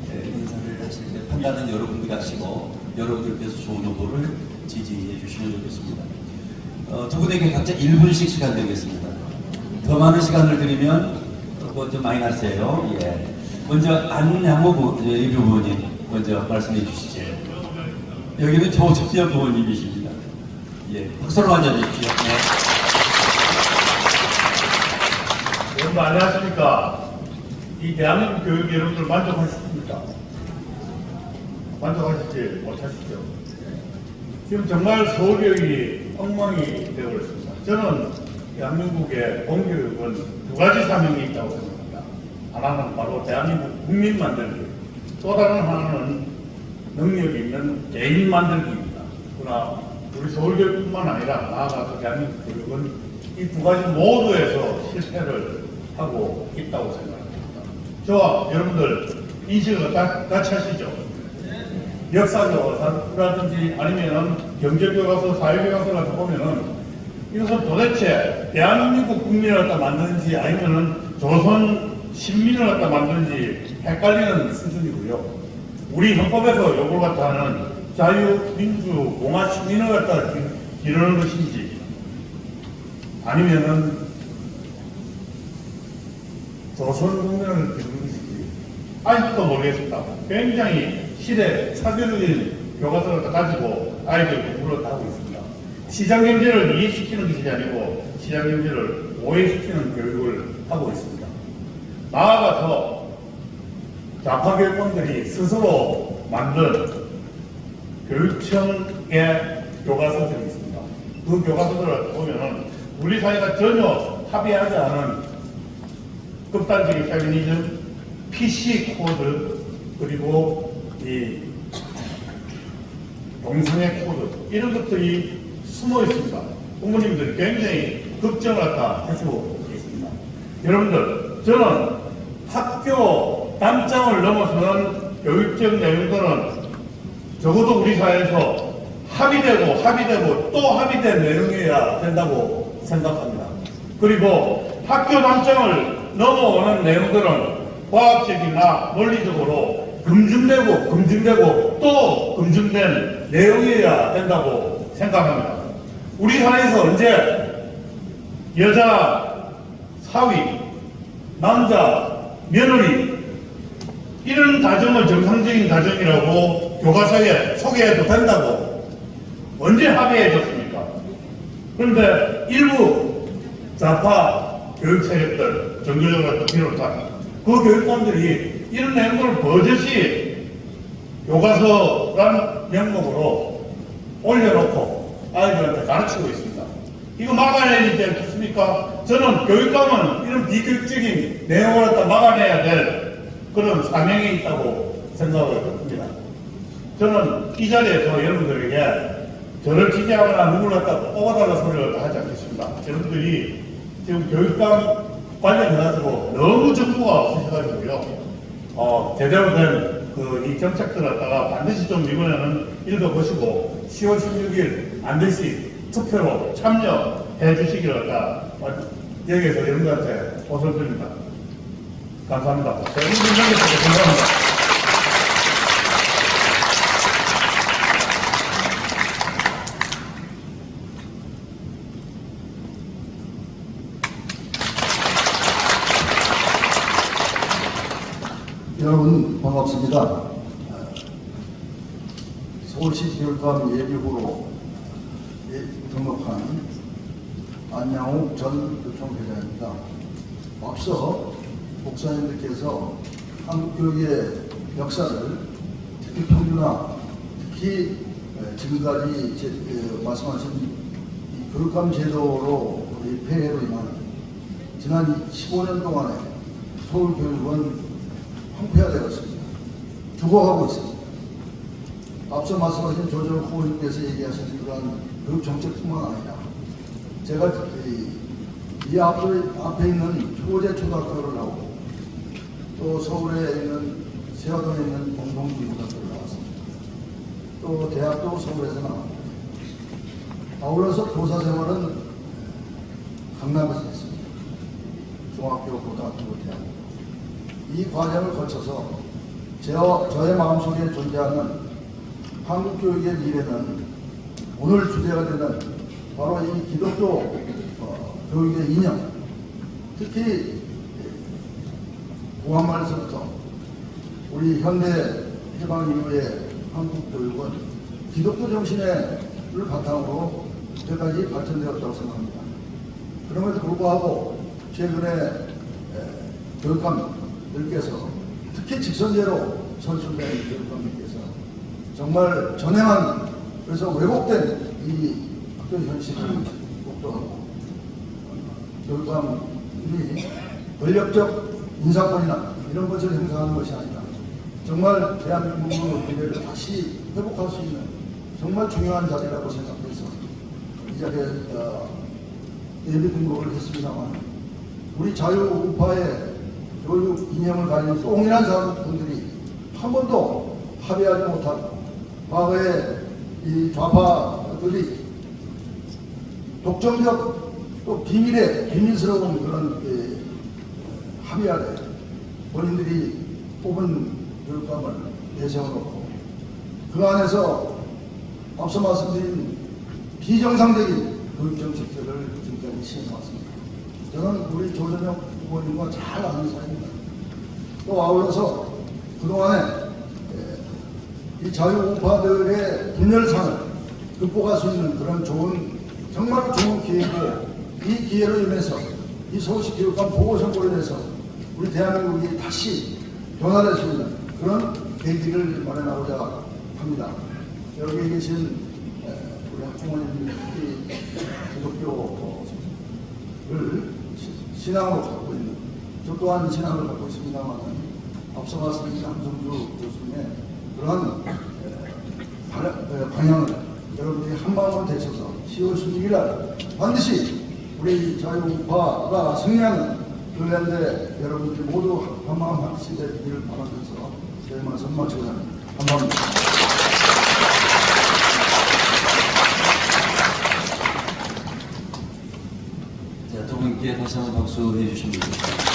인사를 하실 때 판단은 여러분들이 하시고 여러분들께서 좋은 후보를 지지해 주시면 좋겠습니다. 두 분에게 각자 1분씩 시간 드리겠습니다. 더 많은 시간을 드리면 그거 좀 마이너스예요. 예. 먼저 안양호 예비후보님 먼저 말씀해 주시죠. 여기는 조천석 의원님이십니다. 예, 박수로 앉아주십시오. 네. 여러분 안녕하십니까? 이 대한민국 교육 여러분들 만족하십니까? 만족하실지 못하시죠? 지금 정말 서울교육이 엉망이 되어버렸습니다. 저는 대한민국의 공교육은 두 가지 사명이 있다고 생각합니다. 하나는 바로 대한민국 국민 만들기, 또 다른 하나는 능력 있는 개인 만들기입니다. 그러나 우리 서울교육뿐만 아니라 나아가서 대한민국 교육은 이 두 가지 모두에서 실패를 하고 있다고 생각합니다. 저와 여러분들 인식을 같이 하시죠? 역사교과서라든지 아니면 경제교과서, 사회교과서 같은 보면은 이것은 도대체 대한민국 국민을 갖다 만드는지 아니면은 조선 신민을 갖다 만드는지 헷갈리는 수준이고요. 우리 헌법에서 요걸 갖다 하는 자유, 민주, 공화, 시민을 갖다 기르는 것인지 아니면은 조선 국민을 기르는 것인지 아직도 모르겠습니다. 굉장히 시대 차별적인 교과서를 가지고 아이들 공부를 하고 있습니다. 시장 경제를 이해시키는 것이 아니고 시장 경제를 오해시키는 교육을 하고 있습니다. 나아가서 좌파 교육원들이 스스로 만든 교육청의 교과서들이 있습니다. 그 교과서들을 보면은 우리 사회가 전혀 합의하지 않은 극단적인 페미니즘, PC 코드, 그리고 이 동성애 코드 이런 것들이 숨어 있습니다. 부모님들이 굉장히 걱정을 갖다 하시고 있습니다. 여러분들, 저는 학교 단장을 넘어서는 교육적 내용들은 적어도 우리 사회에서 합의되고 또 합의된 내용이어야 된다고 생각합니다. 그리고 학교 단장을 넘어오는 내용들은 과학적이나 논리적으로 검증되고 또 검증된 내용이어야 된다고 생각합니다. 우리 사회에서 언제 여자 사위, 남자 며느리 이런 가정을 정상적인 가정이라고 교과서에 소개해도 된다고 언제 합의해줬습니까? 그런데 일부 좌파 교육체력들, 정규적으로 비롯한 그 교육감들이 이런 내용을 버젓이 교과서란 명목으로 올려놓고 아이들한테 가르치고 있습니다. 이거 막아내야 되지 않겠습니까? 저는 교육감은 이런 비교육적인 내용을 갖다 막아내야 될 그런 사명이 있다고 생각을 합니다. 저는 이 자리에서 여러분들에게 저를 지지하거나 누구를 갖다 뽑아달라 소리를 하지 않겠습니다. 여러분들이 지금 교육감 관련해가지고 너무 정보가 없으셔가지고요. 제대로 된 이 정책들을 갖다가 반드시 좀 이번에는 읽어보시고 10월 16일 반드시 투표로 참여해 주시기를 갖다 여기에서 여러분들한테 호소드립니다. 감사합니다. 감사합니다. 여러분 반갑습니다. 서울시 교육감 예비후보로 등록한 안양욱 전 교총회장입니다. 앞서 목사님들께서 한국교육의 역사를 특히 평균화, 특히 지금까지 말씀하신 이 교육감 제도로 폐해로 인한 지난 15년 동안에 서울교육은 황폐화되었습니다. 죽어가고 있습니다. 앞서 말씀하신 조정 후보님께서 얘기하신 그러한 교육 정책뿐만 아니라 제가 이 앞에 있는 효재 초등학교를 나오고 또 서울에 있는 세화동에 있는 공동중고등학교를 나왔습니다. 또 대학도 서울에서 나왔고 아울러서 교사 생활은 강남에서 했습니다. 중학교, 고등학교, 대학교. 이 과정을 거쳐서 저의 마음속에 존재하는 한국 교육의 미래는 오늘 주제가 되는 바로 이 기독교 교육의 이념, 특히 구한말에서부터 우리 현대 해방 이후의 한국 교육은 기독교 정신을 바탕으로 여태까지 발전되었다고 생각합니다. 그럼에도 불구하고 최근에 교육감들께서 특히 직선제로 선출된 교육감들께서 정말 전행한 그래서 왜곡된 이 학교 현실을 목도하고 교육감이 권력적 인사권이나 이런 것을 행사하는 것이 아니라 정말 대한민국의 미래를 다시 회복할 수 있는 정말 중요한 자리라고 생각해서 이 자리에 예비 등록을 했습니다만 우리 자유우파의 교육 이념을 가진 똥이란 사람들이 한 번도 합의하지 못하고 과거에 이 좌파들이 독점적 또 비밀스러운 그런 합의 아래 본인들이 뽑은 교육감을 내세워놓고 그 안에서 앞서 말씀드린 비정상적인 교육정책들을 지금까지 시행해왔습니다. 저는 우리 조전영 후보님과 잘 아는 사이입니다. 또 아울러서 그동안에 이 자유우파들의 분열상을 극복할 수 있는 그런 정말 좋은 기회이고 이 기회로 인해서 이 서울시 교육감 보궐선거로 인해서 우리 대한민국이 다시 변화될 수 있는 그런 계기를 마련하고자 합니다. 여기 계신 우리 학부모님들이 기독교를 신앙으로 갖고 있는 저 또한 신앙을 갖고 있습니다만 앞서 말씀드린 함성주 교수님의 그런 방향을 여러분들이 한마음으로 되셔서 10월 16일 날 반드시 우리 자유우파가 승리하는 그런데 여러분들이 모두 한마음 한씩 되기를 바라면서 제 말씀 마치고자 합니다. 감사합니다. 자, 두 분께 다시 한번 박수해 주시면 되겠습니다.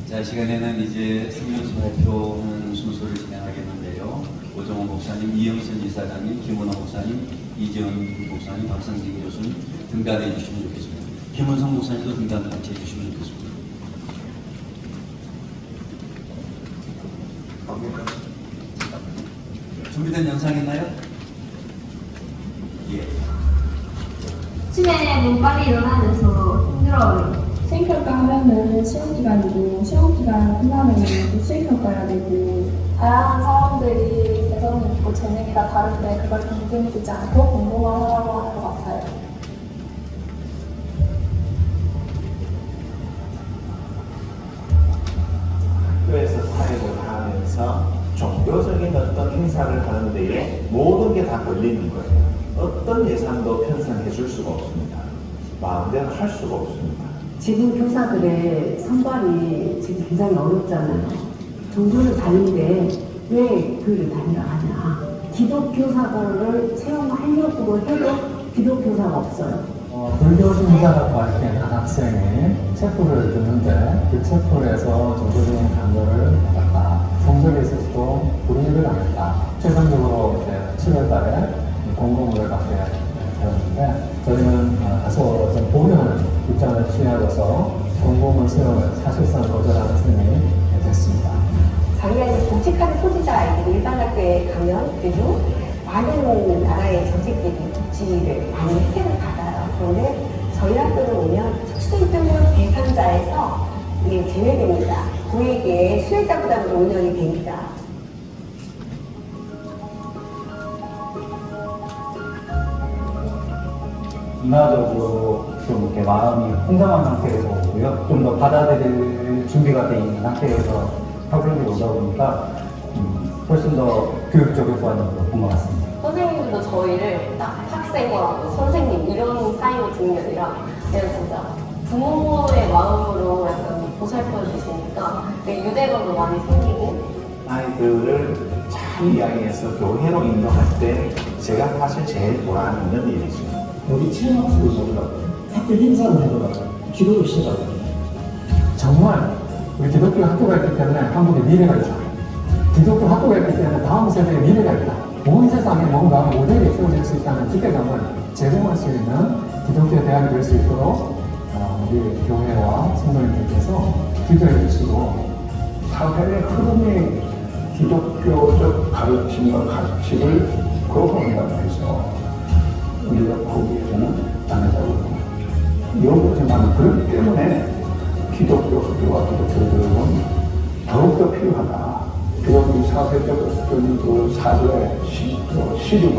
자, 시간에는 이제 생명수 발표하는 순서를 진행하겠는데요. 오정원 목사님, 이영선 이사장님, 김은호 목사님, 이재원 목사님, 박상진 교수님 등단해 주시면 좋겠습니다. 김은성 목사님도 등단 같이 해주시면 좋겠습니다. 준비된 영상 있나요? 예. 아침에 너무 빨리 일어나면서 힘들어요. 수행평가 하면은 시험기간이고 시험기간 끝나면 또 수행평가 해야 되고 다양한 사람들이 개성이 있고 재능이가 다른데 그걸 견디지 두지 않고 공부만 하라고 하는 것 같아요. 학교에서 사회를 하면서 종교적인 어떤 행사를 하는 데에 모든 게 다 걸리는 거예요. 어떤 예산도 편성해 줄 수가 없습니다. 마음대로 할 수가 없습니다. 지금 교사들의 선발이 지금 굉장히 어렵잖아요. 종교를 다니는데 왜 교회를 다니라 하냐. 기독교사들을 채용하려고 해도 기독교사가 없어요. 불교 신자라고 밝힌 한 학생이 체포를 듣는데 그 체포에서 종교적인 강요를 받았다. 성적에 있어서도 불이익을 당했다. 최종적으로 이제 7월 달에 공공부를 받게 되었는데 저희는 다소 좀 보류하는 입장을 취하여서 공공을 세우는 사실상 거절하는 셈이 됐습니다. 자기가 이제 복직하는 소지자 아이들이 일반 학교에 가면 그래도 많은 나라의 정책들이 복지를 많이 혜택을 받아요. 그런데 저희 학교를 오면 특수교육 대상자에서 이게 제외됩니다. 그에게 수혜자 부담으로 운영이 됩니다. 문화적으로 좀 이렇게 마음이 혼잡한 상태에서 오고요. 좀 더 받아들일 준비가 돼 있는 상태에서 학생들이 오다 보니까 훨씬 더 교육적인 보완이 높은 것 같습니다. 선생님도 저희를 딱 학생과 선생님 이런 사이로 두는 게 아니라 그냥 진짜 부모의 마음으로 약간 보살펴 주시니까 유대감도 많이 생기고 아이들을 잘 이야기해서 교회로 인도할 때 제가 사실 제일 보람 있는 일이죠. 여기 체험학습을 하더라도 학교 행사를 하더라도 기도를 시작하거든요. 정말 우리 기독교 학교가 있기 때문에 한국의 미래가 있다. 기독교 학교가 있기 때문에 다음 세대의 미래가 있다. 온 세상에 뭔가 모델이 세워질 수 있다는 기대감을 제공할 수 있는 기독교 대학이 될 수 있도록 우리 교회와 성도님들께서 기도해 주시고 사회의 흐름이 기독교적 가르침과 가치를 거부한다고 해서 우리가 거기에서는 안 하자고 여기지만 그렇기 때문에 기독교 학교와 기독교들은 더욱더 필요하다. 그런 사회적 어떤 그 사고의 시류가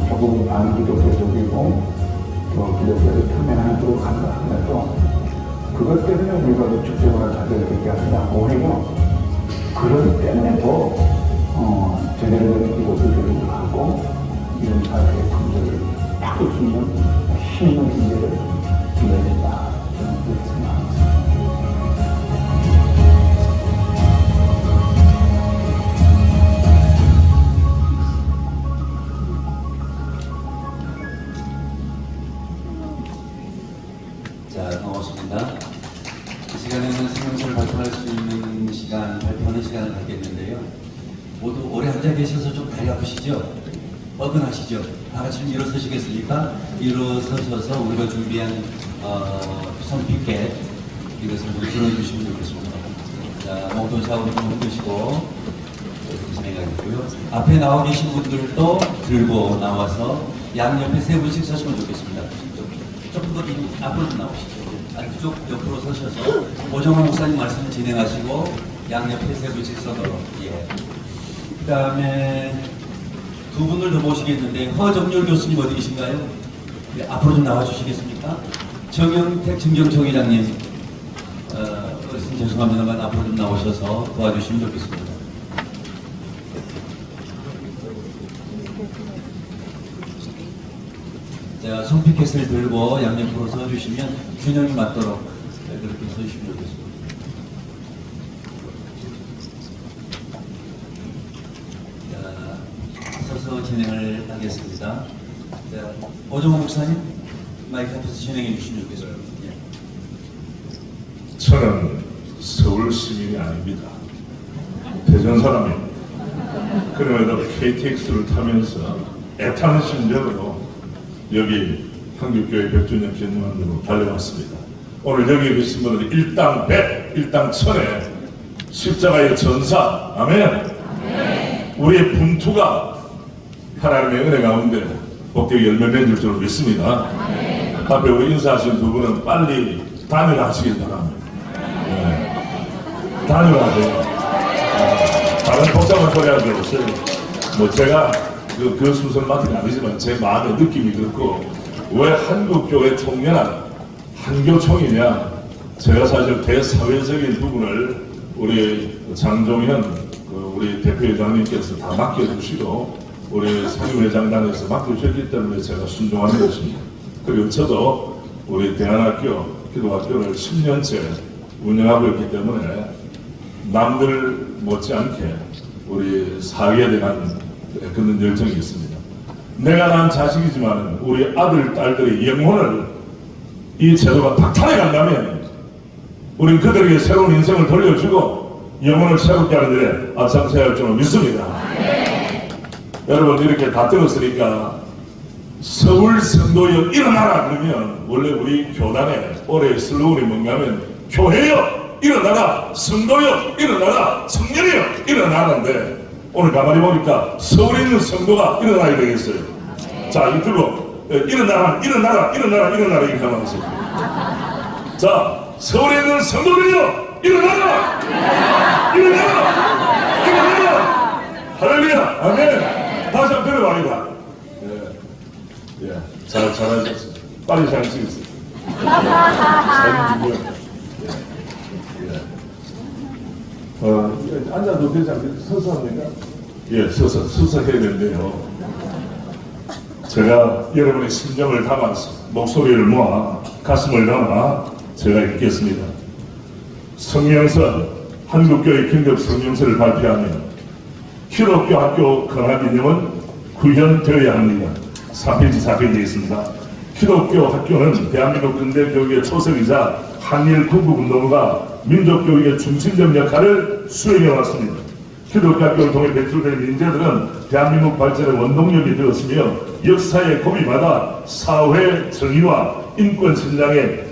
조금 반기독교적이고 또 기독교를 표면하는 쪽으로 간다 하더라도 그것 때문에 우리가 위축적으로 자들게 되게 아니라 오히려 그런 때문에 더 제대로 된 기독교 교육을 하고 이런 사회의 문제를 바꿀 수 있는 힘 있는 인재를 기다려야 된다. 저는 그렇게 생각합니다. 자, 반갑습니다. 이 시간에는 성명서를 발표할 수 있는 시간, 발표하는 시간을 갖겠는데요. 모두 오래 앉아 계셔서 좀 다리 아프시죠? 어긋나시죠? 다 같이 좀 일어서시겠습니까? 일어서셔서 우리가 준비한 선피켓 이것을 좀 들어주시면 좋겠습니다. 자, 목돈 샤워 좀 흔드시고 진행하겠고요. 앞에 나와 계신 분들도 들고 나와서 양옆에 세 분씩 서시면 좋겠습니다. 조금 더 앞으로 좀 나오시죠. 안쪽 옆으로 서셔서 오정환 목사님 말씀을 진행하시고 양옆에 세 분씩 서도록. 예. 그 다음에 두 분을 더 모시겠는데 허정률 교수님 어디 계신가요? 네, 앞으로 좀 나와주시겠습니까? 정영택 증경청 회장님 죄송합니다만 앞으로 좀 나오셔서 도와주시면 좋겠습니다. 자, 손피켓을 들고 양옆으로 서주시면 균형이 맞도록 그렇게 서주시면 좋겠습니다. 자, 서서 진행을 하겠습니다. 자, 오정호 목사님 마이크 앞에서 진행해 주시면 좋겠습니다. 예. 저는 서울 시민이 아닙니다. 대전 사람입니다. 그럼에도 KTX를 타면서 애타는 심정으로 여기 한국교회 100주년 기념관으로 달려왔습니다. 오늘 여기 계신 분들이 일당 100, 일당 1000에 십자가의 전사, 아멘. 우리의 분투가 하나님의 은혜 가운데 복되게 열매 맺을 줄 믿습니다. 앞에 우리 인사하신 두 분은 빨리 단일하시길 바랍니다. 단일하세요. 다른 복잡한 소리 하지 없어요. 뭐 제가 그 순서는 맡은 게 아니지만 제 마음의 느낌이 그렇고, 왜 한국교회 총연합 한교총이냐, 제가 사실 대사회적인 부분을 우리 장종현 우리 대표회장님께서 다 맡겨주시고 우리 상임회장단에서 맡겨주셨기 때문에 제가 순종하는 것입니다. 그리고 저도 우리 대안학교 기도학교를 10년째 운영하고 있기 때문에 남들 못지않게 우리 사회에 대한 그런 열정이 있습니다. 내가 난 자식이지만 우리 아들, 딸들의 영혼을 이 제도가 박탈해 간다면 우린 그들에게 새로운 인생을 돌려주고 영혼을 새롭게 하는 일에 앞장서야 할 줄 믿습니다. 여러분, 이렇게 다 들었으니까 서울 성도여 일어나라 그러면 원래 우리 교단의 올해 슬로건이 뭔가 하면 교회여 일어나라, 성도여 일어나라, 청년이여 일어나는데, 오늘 가만히 보니까 서울에 있는 성도가 일어나야 되겠어요. 자, 이 들고 일어나라 일어나라 일어나라 일어나라 이렇게 하면 되세요. 자, 서울에 있는 성도들이여 일어나라 일어나라 일어나라. 할렐루야, 아멘. 다시 한번 들어봐니다. 잘하셨어요. 빨리 잘 쓰겠어요. 앉아도 되지 않겠어요? 서서 합니까? 예, 서서 해야 되는데요. 제가 여러분의 심정을 담아서 목소리를 모아 가슴을 담아 제가 읽겠습니다. 성명서, 한국교회 긴급 성명서를 발표하며 기독교 학교 건합이념은 구현되어야 합니다. 4페이지 4페이지에 있습니다. 기독교 학교는 대한민국 근대 교육의 초석이자 한일 군국운동과 민족교육의 중심적 역할을 수행해왔습니다. 기독교 학교를 통해 배출된 인재들은 대한민국 발전의 원동력이 되었으며 역사의 고비마다 사회 정의와 인권 신장에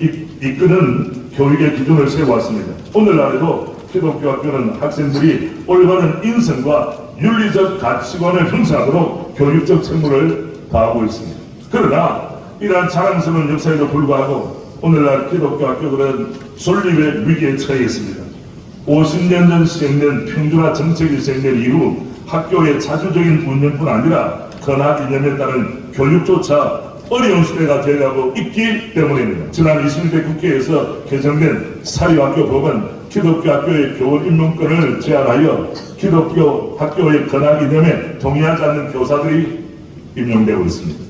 이끄는 교육의 기준을 세워왔습니다. 오늘날에도 기독교 학교는 학생들이 올바른 인성과 윤리적 가치관을 형성하도록 교육적 책무를 다하고 있습니다. 그러나 이러한 자랑스러운 역사에도 불구하고 오늘날 기독교 학교들은 존립의 위기에 처해 있습니다. 50년 전 시행된 평준화 정책이 시행된 이후 학교의 자주적인 운영뿐 아니라 건학 이념에 따른 교육조차 어려운 시대가 되어가고 있기 때문입니다. 지난 21대 국회에서 개정된 사립학교 법은 기독교 학교의 교원 임명권을 제한하여 기독교 학교의 건학 이념에 동의하지 않는 교사들이 임명되고 있습니다.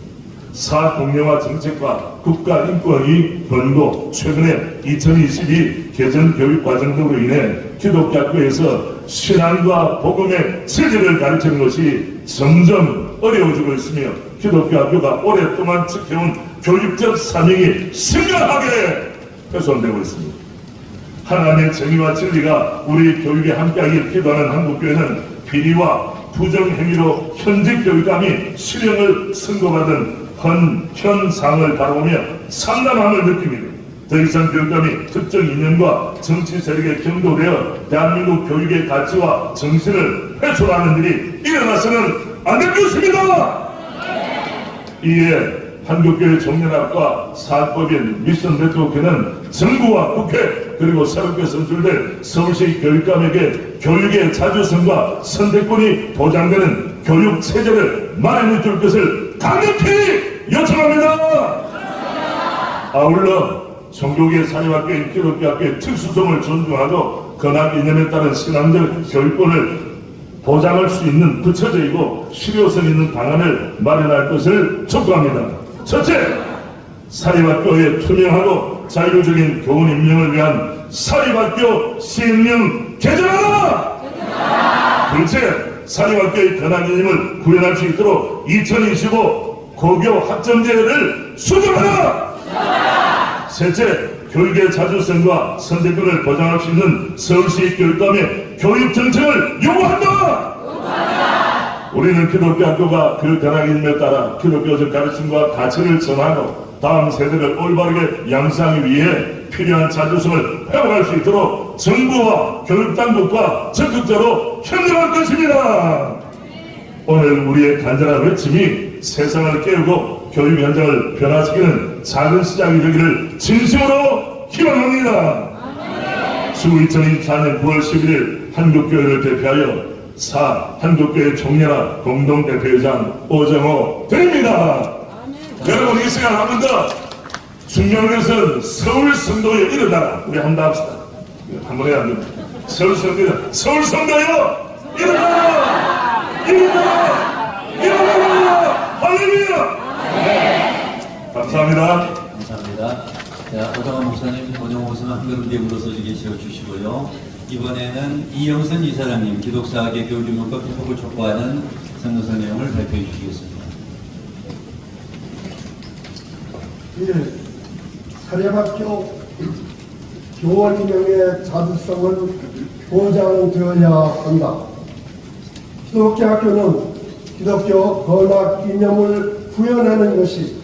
사학 공영화 정책과 국가인권위 권고, 최근에 2022 개정 교육과정 등으로 인해 기독교 학교에서 신앙과 복음의 체질을 가르치는 것이 점점 어려워지고 있으며 기독교 학교가 오랫동안 지켜온 교육적 사명이 심각하게 훼손되고 있습니다. 하나님의 정의와 진리가 우리 교육에 함께하길 기도하는 한국교회는 비리와 부정행위로 현직 교육감이 실형을 선고받은 현상을 바라보며 참담함을 느낍니다. 더 이상 교육감이 특정 이념과 정치 세력에 경도되어 대한민국 교육의 가치와 정신을 훼손하는 일이 일어나서는 안 되겠습니다. 이에 한국교회 총연합과 사학법인 미션 네트워크는 정부와 국회 그리고 새롭게 선출될 서울시 교육감에게 교육의 자주성과 선택권이 보장되는 교육 체제를 마련해 줄 것을 강력히 요청합니다. 아울러 종교계 사립학교인 기독교 학교의 특수성을 존중하고 건학 이념에 따른 신앙적 교육권을 보장할 수 있는 구체적이고 실효성 있는 방안을 마련할 것을 촉구합니다. 첫째, 사립학교의 투명하고 자율적인 교원 임명을 위한 사립학교 시행령 개정하라! 둘째, 사립학교의 건학 이념을 구현할 수 있도록 2025 고교 학점제를 수정하라! 셋째, 교육의 자주성과 선택권을 보장할 수 있는 서울시 교육감의 교육 정책을 요구한다! 우리는 기독교 학교가 그 건학 이념에 따라 기독교적 가르침과 가치를 전하고 다음 세대를 올바르게 양성하기 위해 필요한 자주성을 회복할 수 있도록 정부와 교육당국과 적극적으로 협력할 것입니다. 오늘 우리의 간절한 외침이 세상을 깨우고 교육 현장을 변화시키는 작은 시작이 되기를 진심으로 희망합니다. 주 2024년 9월 11일 한국교회를 대표하여 한국교회 총연합 공동대표회장 오정호 드립니다. 여러분 이 시간 한 번 더 중요한 것은 서울 성도에 이르다. 우리 한번 합시다. 한번 해야 합니다. 서울 성도여 이르다! 할렐루야! 감사합니다. 감사합니다. 자, 오정호 목사님, 오정호 목사님 한겨울 예물로 써주게 지어주시고요. 이번에는 이영선 이사장님, 기독사학의 교육준칙법 회복을 촉구하는 선교사 내용을 발표해 주시겠습니다. 예, 사립학교 교원 임명의 자주성은 보장되어야 한다. 기독교 학교는 기독교 건학 이념을 구현하는 것이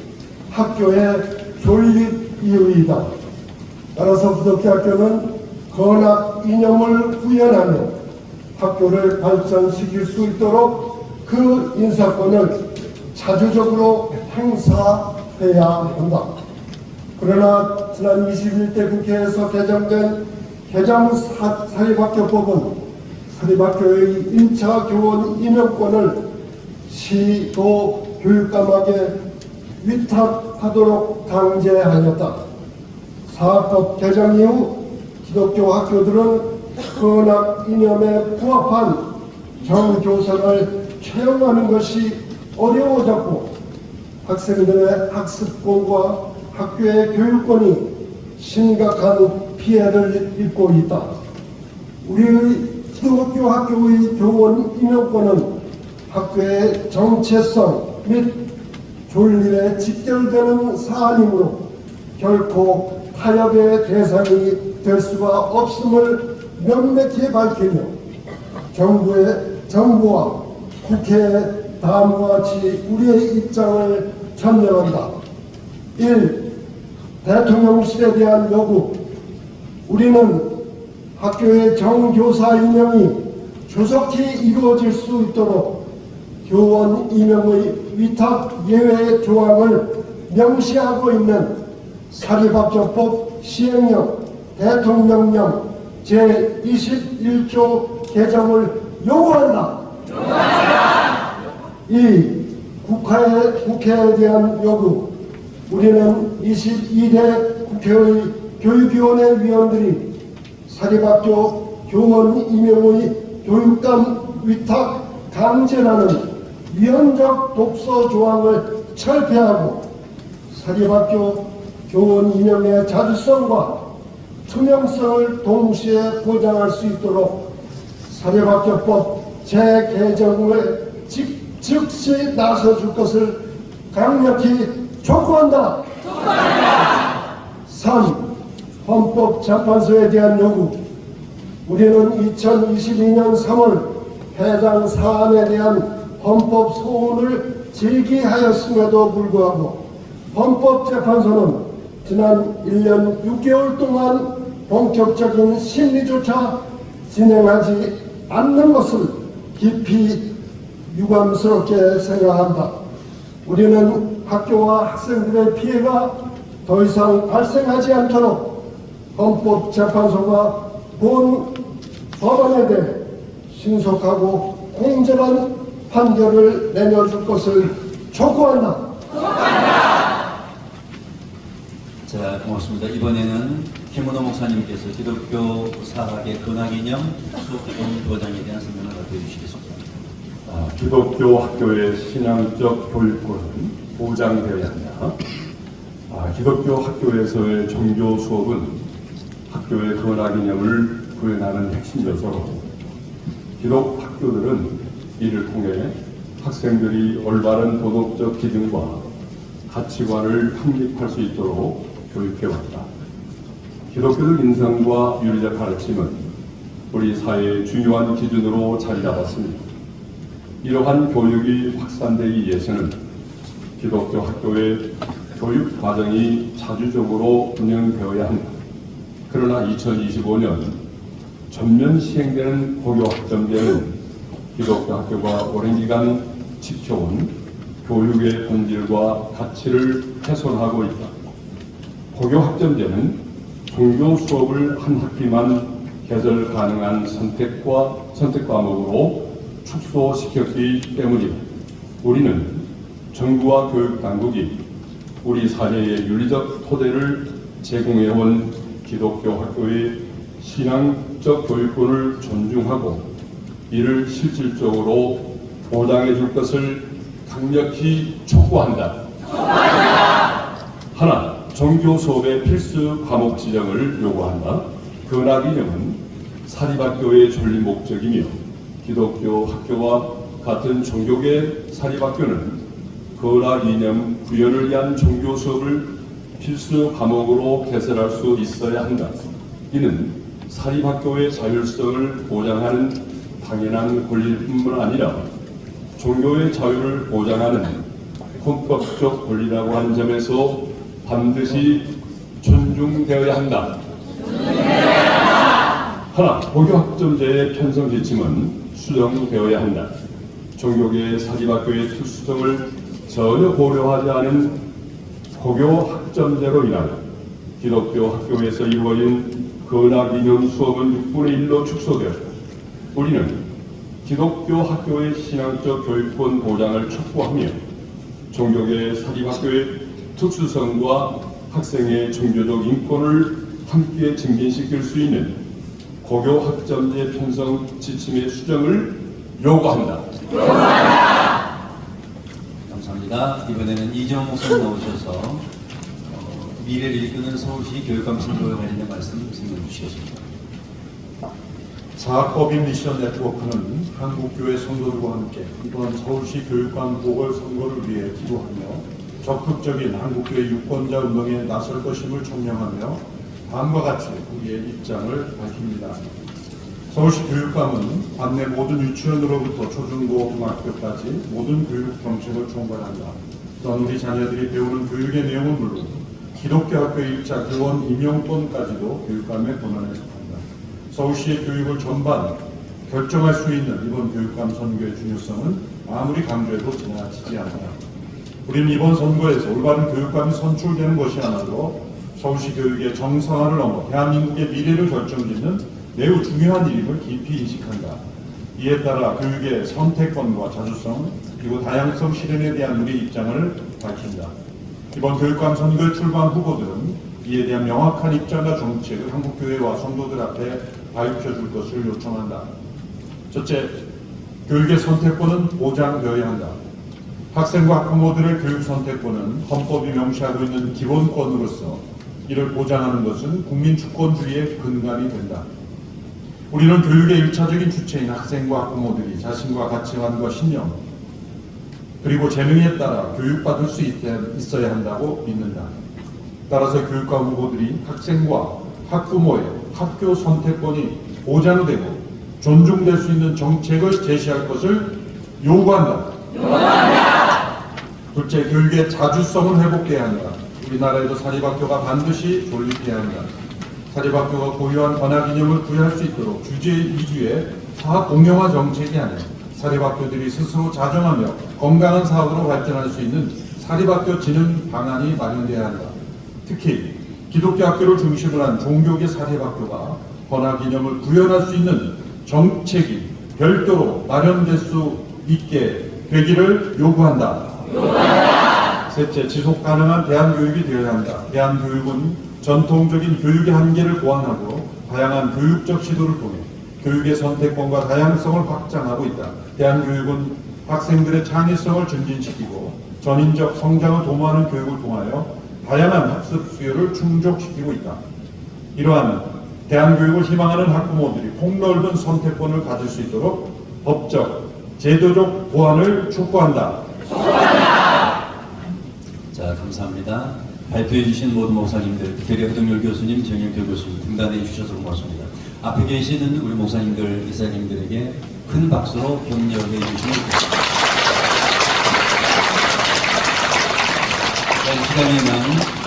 학교의 존립 이유이다. 따라서 기독교 학교는 건학 이념을 구현하며 학교를 발전시킬 수 있도록 그 인사권을 자주적으로 행사해야 한다. 그러나 지난 21대 국회에서 개정된 개정사립학교법은 사립학교의 1차 교원 임명권을 시도 교육감에게 위탁하도록 강제하였다. 사학법 개정 이후 기독교 학교들은 건학 이념에 부합한 정교사를 채용하는 것이 어려워졌고 학생들의 학습권과 학교의 교육권이 심각한 피해를 입고 있다. 우리의 기독교 학교의 교원 임명권은 학교의 정체성 및 존립에 직결되는 사안이므로 결코 타협의 대상이 될 수가 없음을 명백히 밝히며 정부와 국회의 다음과 같이 우리의 입장을 전명한다. 1. 대통령실에 대한 요구. 우리는 학교의 정교사 임명이 조속히 이루어질 수 있도록 교원 임명의 위탁 예외 조항을 명시하고 있는 사립학교법 시행령 대통령령 제21조 개정을 요구한다. 2. 국회에 대한 요구. 우리는 22대 국회의 교육위원회 위원들이 사립학교 교원 임명의 교육감 위탁 강제라는 위헌적 독소 조항을 철폐하고 사립학교 교원 임명의 자주성과 투명성을 동시에 보장할 수 있도록 사립학교법 재개정을 즉시 나서줄 것을 강력히 촉구한다. 3. 헌법재판소에 대한 요구. 우리는 2022년 3월 해당 사안에 대한 헌법 소원을 제기하였음에도 불구하고 헌법재판소는 지난 1년 6개월 동안 본격적인 심리조차 진행하지 않는 것을 깊이 유감스럽게 생각한다. 우리는 학교와 학생들의 피해가 더 이상 발생하지 않도록 헌법재판소가 본 법안에 대해 신속하고 공정한 판결을 내려줄 것을 촉구한다. 자, 고맙습니다. 이번에는 김문호 목사님께서 기독교 사학의 건학이념 수업기본 보장에 대한 설명을 발표해 주시겠습니다. 기독교 학교의 신앙적 교육권은 보장되어야 한다. 기독교 학교에서의 종교 수업은 학교의 건학이념을 구현하는 핵심 요소로 기독 학교들은 이를 통해 학생들이 올바른 도덕적 기준과 가치관을 확립할 수 있도록 교육해왔다. 기독교적 인성과 윤리적 가르침은 우리 사회의 중요한 기준으로 자리 잡았습니다. 이러한 교육이 확산되기 위해서는 기독교 학교의 교육 과정이 자주적으로 운영되어야 한다. 그러나 2025년 전면 시행되는 고교학점제는 기독교 학교가 오랜 기간 지켜온 교육의 본질과 가치를 훼손하고 있다. 고교 학점제는 종교 수업을 한 학기만 개설 가능한 선택 과목으로 축소시켰기 때문이다. 우리는 정부와 교육당국이 우리 사회의 윤리적 토대를 제공해온 기독교 학교의 신앙적 교육권을 존중하고 이를 실질적으로 보장해 줄 것을 강력히 촉구한다. 하나, 종교 수업의 필수 과목 지정을 요구한다. 근학 이념은 사립학교의 존립 목적이며 기독교 학교와 같은 종교계 사립학교는 근학 이념 구현을 위한 종교 수업을 필수 과목으로 개설할 수 있어야 한다. 이는 사립학교의 자율성을 보장하는 당연한 권리일 뿐만 아니라 종교의 자유를 보장하는 헌법적 권리라고 하는 점에서 반드시 존중되어야 한다. 하나, 고교 학점제의 편성 지침은 수정되어야 한다. 종교계 사립학교의 특수성을 전혀 고려하지 않은 고교 학점제로 인하여 기독교 학교에서 이루어진 근학 이념 수업은 6분의 1로 축소되었다. 우리는 기독교 학교의 신앙적 교육권 보장을 촉구하며 종교계 사립학교의 특수성과 학생의 종교적 인권을 함께 증진시킬 수 있는 고교 학점제 편성 지침의 수정을 요구한다. 감사합니다. 이번에는 이정 목사님 나오셔서 미래를 이끄는 서울시 교육감 선거에 관련된 말씀 설명해 주시겠습니다. 사학법인 미션 네트워크는 한국교회 성도들과 함께 이번 서울시 교육감 보궐선거를 위해 기도하며 적극적인 한국교회 유권자 운동에 나설 것임을 청명하며 다음과 같이 우리의 입장을 밝힙니다. 서울시 교육감은 관내 모든 유치원으로부터 초중고 중학교까지 모든 교육 정책을 총괄한다. 또한 우리 자녀들이 배우는 교육의 내용은 물론 기독교 학교 일자 교원 임용권까지도 교육감의 권한에 속한다. 서울시의 교육을 전반 결정할 수 있는 이번 교육감 선거의 중요성은 아무리 강조해도 지나치지 않는다. 우리는 이번 선거에서 올바른 교육감이 선출되는 것이야말로 서울시 교육의 정상화를 넘어 대한민국의 미래를 결정짓는 매우 중요한 일임을 깊이 인식한다. 이에 따라 교육의 선택권과 자주성 그리고 다양성 실현에 대한 우리의 입장을 밝힌다. 이번 교육감 선거에 출마한 후보들은 이에 대한 명확한 입장과 정책을 한국교회와 성도들 앞에 밝혀줄 것을 요청한다. 첫째, 교육의 선택권은 보장되어야 한다. 학생과 학부모들의 교육 선택권은 헌법이 명시하고 있는 기본권으로서 이를 보장하는 것은 국민주권주의의 근간이 된다. 우리는 교육의 일차적인 주체인 학생과 학부모들이 자신과 가치관과 신념 그리고 재능에 따라 교육받을 수 있어야 한다고 믿는다. 따라서 교육감 후보들이 학생과 학부모의 학교 선택권이 보장되고 존중될 수 있는 정책을 제시할 것을 요구한다. 둘째, 교육의 자주성을 회복해야 한다. 우리나라에도 사립학교가 반드시 존립해야 한다. 사립학교가 고유한 관학 이념을 부여할 수 있도록 규제 위주의 사학 공영화 정책이 아닌 사립학교들이 스스로 자정하며 건강한 사학으로 발전할 수 있는 사립학교 진흥 방안이 마련돼야 한다. 특히 기독교 학교를 중심으로 한 종교계 사립학교가 관학 이념을 구현할 수 있는 정책이 별도로 마련될 수 있게 되기를 요구한다. 셋째, 지속 가능한 대안교육이 되어야 한다. 대안교육은 전통적인 교육의 한계를 보완하고 다양한 교육적 시도를 통해 교육의 선택권과 다양성을 확장하고 있다. 대안교육은 학생들의 창의성을 증진시키고 전인적 성장을 도모하는 교육을 통하여 다양한 학습 수요를 충족시키고 있다. 이러한 대안교육을 희망하는 학부모들이 폭넓은 선택권을 가질 수 있도록 법적, 제도적 보완을 촉구한다. 자, 감사합니다. 발표해 주신 모든 목사님들, 특별히 허동열 교수님, 정영표 교수님 등단해 주셔서 고맙습니다. 앞에 계시는 우리 목사님들, 이사님들에게 큰 박수로 격려해 주시면 좋겠습니다. 자, 이 시간에는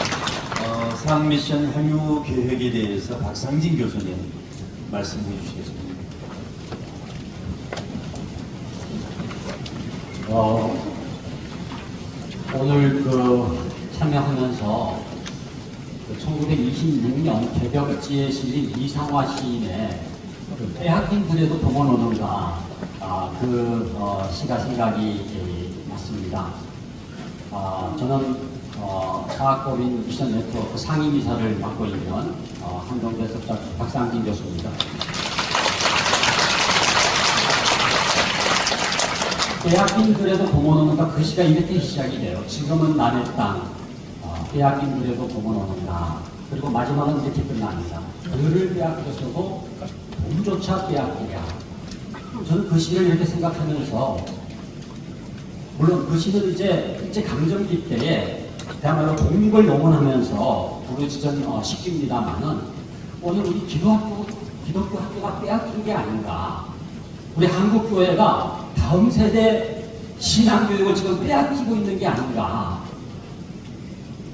사학미션 향유 계획에 대해서 박상진 교수님 말씀해 주시겠습니다. 오늘 참여하면서 1926년 개벽지에 실린 이상화 시인의 빼앗긴 그래도 동원오는가 시가 생각이 났습니다. 저는 사학법인 미션 네트워크 상임이사를 맡고 있는 한동대석 박상진 교수입니다. 빼앗긴 그래도 동원오는가 그 시가 이렇게 시작이 돼요. 지금은 남의 땅, 빼앗긴 그래도 동원오는가. 그리고 마지막은 이렇게 끝납니다. 그를 빼앗겼어도 돈조차 빼앗기랴. 저는 그 시를 이렇게 생각하면서, 물론 그 시는 이제 일제강점기 때에 그야말로 독립을 용언하면서 부르짖은 시기입니다만은 오늘 우리 기독교 학교가 빼앗긴 게 아닌가. 우리 한국교회가 다음 세대 신앙교육을 지금 빼앗기고 있는 게 아닌가.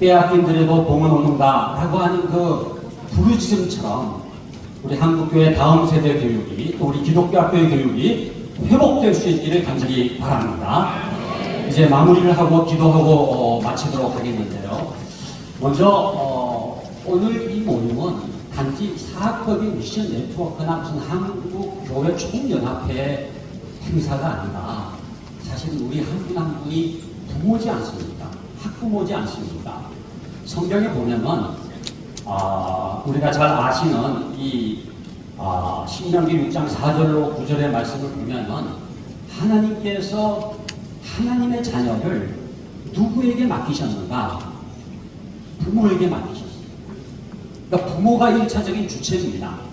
빼앗긴 그래도 봉은 오는가 라고 하는 그 부르짖음처럼 우리 한국교회 다음 세대 교육이 또 우리 기독교 학교의 교육이 회복될 수 있기를 간절히 바랍니다. 이제 마무리를 하고 기도하고 마치도록 하겠는데요. 먼저 오늘 이 모임은 단지 사학법인 미션 네트워크나 무슨 한국교회 총연합회 행사가 아니라 사실 우리 한 분 한 분이 부모지 않습니까? 학부모지 않습니까? 성경에 보면은 우리가 잘 아시는 이 신명기 6장 4절로 9절의 말씀을 보면은 하나님께서 하나님의 자녀를 누구에게 맡기셨는가? 부모에게 맡기셨어요. 그러니까 부모가 1차적인 주체입니다.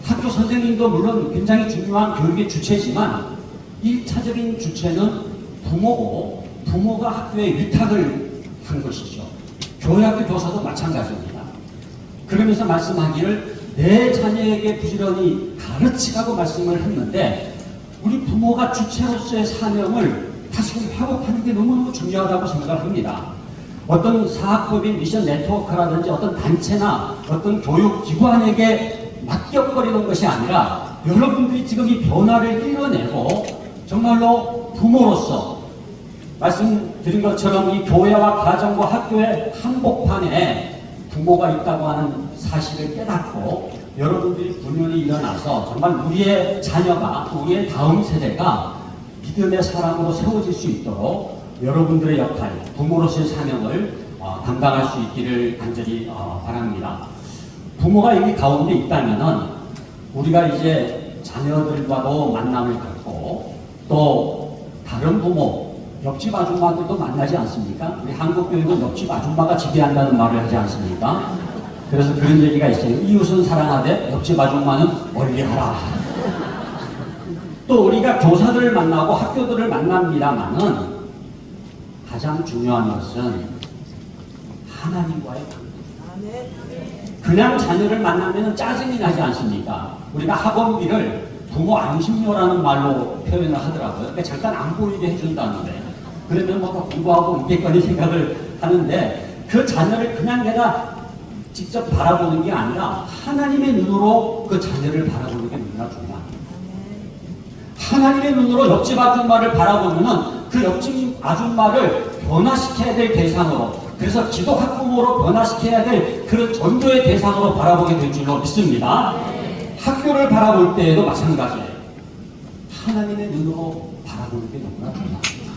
학교 선생님도 물론 굉장히 중요한 교육의 주체지만 1차적인 주체는 부모고 부모가 학교에 위탁을 한 것이죠. 교회학교 교사도 마찬가지입니다. 그러면서 말씀하기를 내 자녀에게 부지런히 가르치라고 말씀을 했는데 우리 부모가 주체로서의 사명을 다시금 회복하는 게 너무너무 중요하다고 생각을 합니다. 어떤 사학법인 미션 네트워크라든지 어떤 단체나 어떤 교육기관에게 맡겨버리는 것이 아니라 여러분들이 지금 이 변화를 이뤄내고 정말로 부모로서 말씀드린 것처럼 이 교회와 가정과 학교의 한복판에 부모가 있다고 하는 사실을 깨닫고 여러분들이 분연히 일어나서 정말 우리의 자녀가 또 우리의 다음 세대가 믿음의 사람으로 세워질 수 있도록 여러분들의 역할, 부모로서의 사명을 감당할 수 있기를 간절히 바랍니다. 부모가 여기 가운데 있다면은 우리가 이제 자녀들과도 만남을 갖고 또 다른 부모, 옆집 아줌마들도 만나지 않습니까? 우리 한국 교육은 옆집 아줌마가 지배한다는 말을 하지 않습니까? 그래서 그런 얘기가 있어요. 이웃은 사랑하되 옆집 아줌마는 멀리하라. 또 우리가 교사들을 만나고 학교들을 만납니다만은 가장 중요한 것은 하나님과의 관계. 그냥 자녀를 만나면 짜증이 나지 않습니까? 우리가 학원비를 부모 안심료라는 말로 표현을 하더라고요. 그러니까 잠깐 안 보이게 해준다는데 그러면 뭐 공부하고 있겠거니 생각을 하는데 그 자녀를 그냥 내가 직접 바라보는 게 아니라 하나님의 눈으로 그 자녀를 바라보는 게 너무나 중요합니다. 하나님의 눈으로 옆집 아줌마를 바라보면은 그 옆집 아줌마를 변화시켜야 될 대상으로, 그래서 기독 학부모로 변화시켜야 될 그런 전도의 대상으로 바라보게 될 줄로 믿습니다. 학교를 바라볼 때에도 마찬가지예요. 하나님의 눈으로 바라보는 게 너무나 중요합니다.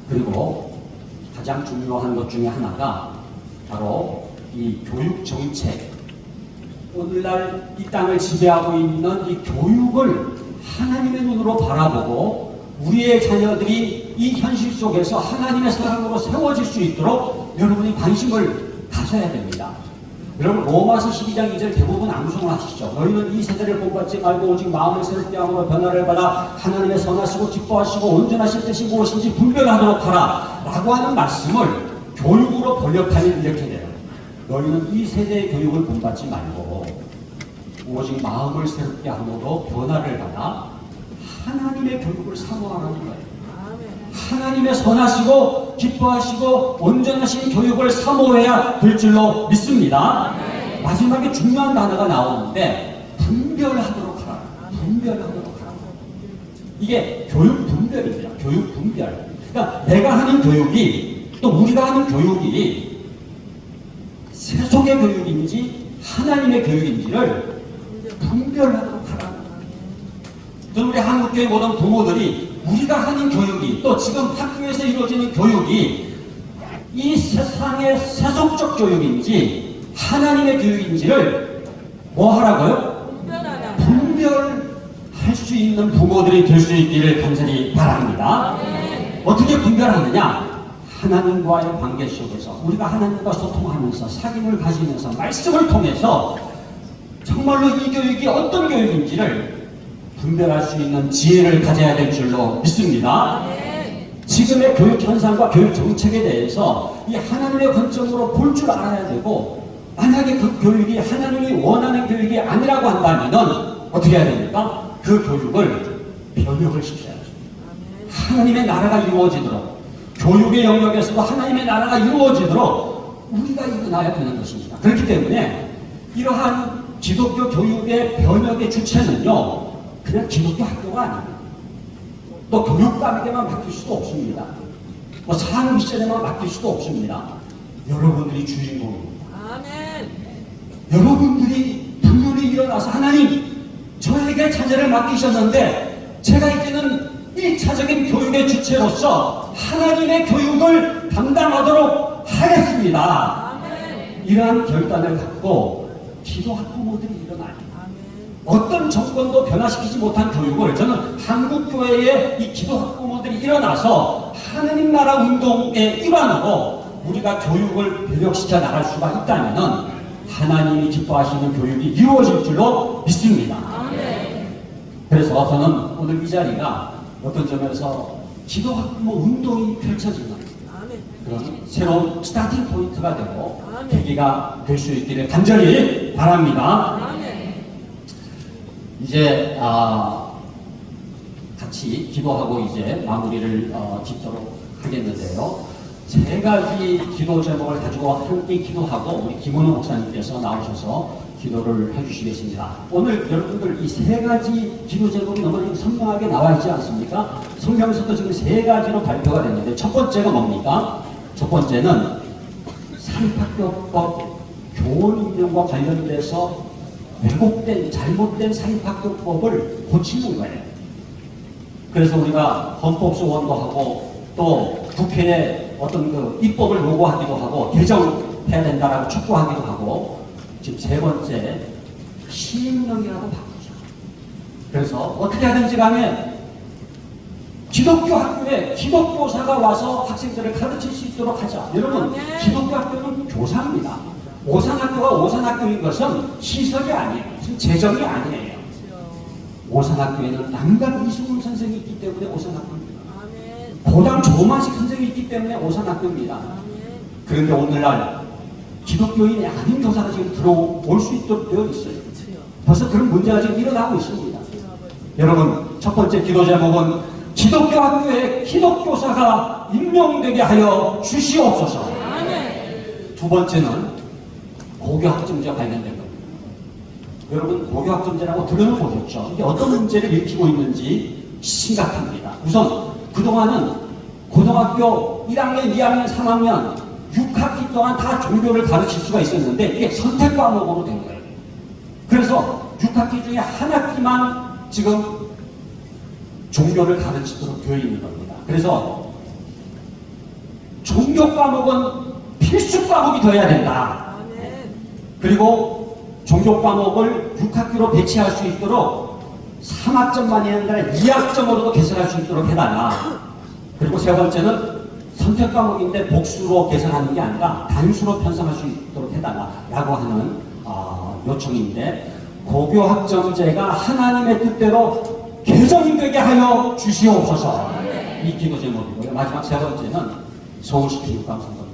그리고 가장 중요한 것 중에 하나가 바로 이 교육 정책. 오늘날 이 땅을 지배하고 있는 이 교육을 하나님의 눈으로 바라보고 우리의 자녀들이 이 현실 속에서 하나님의 사랑으로 세워질 수 있도록 여러분이 관심을 가져야 됩니다. 여러분 로마서 12장 2절 대부분 암송을 하시죠. 너희는 이 세대를 본받지 말고 오직 마음을 새롭게 함으로 변화를 받아 하나님의 선하시고 기뻐하시고 온전하신 뜻이 무엇인지 분별하도록 하라 라고 하는 말씀을 교육으로 번역하면 이렇게 돼요. 너희는 이 세대의 교육을 본받지 말고 오직 마음을 새롭게 함으로 변화를 받아 하나님의 교육을 사모하라는 거예요. 하나님의 선하시고 기뻐하시고 온전하신 교육을 사모해야 될 줄로 믿습니다. 마지막에 중요한 단어가 나오는데 분별하도록 하라. 분별하도록 하라. 이게 교육 분별입니다. 교육 분별. 그러니까 내가 하는 교육이 또 우리가 하는 교육이 세속의 교육인지 하나님의 교육인지를 분별하도록 하라. 저는 우리 한국교회 모든 부모들이 우리가 하는 교육이 또 지금 학교에서 이루어지는 교육이 이 세상의 세속적 교육인지 하나님의 교육인지를 뭐 하라고요? 분별할 수 있는 부모들이 될 수 있기를 간절히 바랍니다. 어떻게 분별하느냐? 하나님과의 관계 속에서 우리가 하나님과 소통하면서 사귐을 가지면서 말씀을 통해서 정말로 이 교육이 어떤 교육인지를 분별할 수 있는 지혜를 가져야 될 줄로 믿습니다. 지금의 교육 현상과 교육 정책에 대해서 이 하나님의 관점으로 볼 줄 알아야 되고, 만약에 그 교육이 하나님이 원하는 교육이 아니라고 한다면 어떻게 해야 됩니까? 그 교육을 변혁을 시켜야죠. 하나님의 나라가 이루어지도록, 교육의 영역에서도 하나님의 나라가 이루어지도록 우리가 일어나야 되는 것입니다. 그렇기 때문에 이러한 기독교 교육의 변혁의 주체는요, 그냥 기독교 학교가 아닙니다. 또 교육감에게만 맡길 수도 없습니다. 뭐 상미션에만 맡길 수도 없습니다. 여러분들이 주인공입니다. 여러분들이 분별이 일어나서 하나님, 저에게 자녀를 맡기셨는데 제가 이제는 1차적인 교육의 주체로서 하나님의 교육을 담당하도록 하겠습니다. 이러한 결단을 갖고 기도 학부모들이 일어나요. 어떤 정권도 변화시키지 못한 교육을, 저는 한국교회의 이 기도 학부모들이 일어나서 하나님 나라 운동의 일환으로 우리가 교육을 변혁시켜 나갈 수가 있다면 하나님이 기뻐하시는 교육이 이루어질 줄로 믿습니다. 그래서 저는 오늘 이 자리가 어떤 점에서 기도 학부모 운동이 펼쳐지는 그런 새로운 스타팅 포인트가 되고 계기가 될 수 있기를 간절히 바랍니다. 이제 같이 기도하고 이제 마무리를 짓도록 하겠는데요. 세 가지 기도 제목을 가지고 함께 기도하고 우리 김은호 목사님께서 나오셔서 기도를 해주시겠습니다. 오늘 여러분들 이 세 가지 기도 제목이 너무 선명하게 나와 있지 않습니까? 성경에서도 지금 세 가지로 발표가 됐는데 첫 번째가 뭡니까? 첫 번째는 사립학교법 교원 임명과 관련돼서 왜곡된 잘못된 사립학교법을 고치는 거예요. 그래서 우리가 헌법소원도 하고 또 국회에 어떤 그 입법을 요구하기도 하고 개정해야 된다라고 촉구하기도 하고, 지금 세 번째 시행령이라도 바꾸자. 그래서 어떻게 하든지 간에 기독교 학교에 기독교사가 와서 학생들을 가르칠 수 있도록 하자. 여러분, 기독교 학교는 교사입니다. 오산학교가 오산학교인 것은 시설이 아니에요. 무슨 재정이 아니에요. 오산학교에는 남강 이승훈 선생이 있기 때문에 오산학교입니다. 고당 조만식 선생이 있기 때문에 오산학교입니다. 그런데 오늘날 기독교인이 아닌 교사가 지금 들어올 수 있도록 되어 있어요. 벌써 그런 문제가 지금 일어나고 있습니다. 여러분, 첫 번째 기도 제목은 기독교 학교에 기독교사가 임명되게 하여 주시옵소서. 두 번째는 고교학점제와 관련된 겁니다. 여러분, 고교학점제라고 들어보셨죠? 이게 어떤 문제를 일으키고 있는지 심각합니다. 우선 그동안은 고등학교 1학년, 2학년, 3학년 6학기 동안 다 종교를 가르칠 수가 있었는데 이게 선택 과목으로 된 거예요. 그래서 6학기 중에 한 학기만 지금 종교를 가르치도록 되어 있는 겁니다. 그래서 종교 과목은 필수 과목이 되어야 된다. 그리고 종교 과목을 6학기로 배치할 수 있도록 3학점만이 아니라 2학점으로도 개설할 수 있도록 해달라. 그리고 세 번째는 선택 과목인데 복수로 개설하는 게 아니라 단수로 편성할 수 있도록 해달라라고 하는 요청인데, 고교학점제가 하나님의 뜻대로 개정되게 하여 주시옵소서. 이 기도 제목이고요. 마지막 세 번째는 서울시 교육감 선거입니다.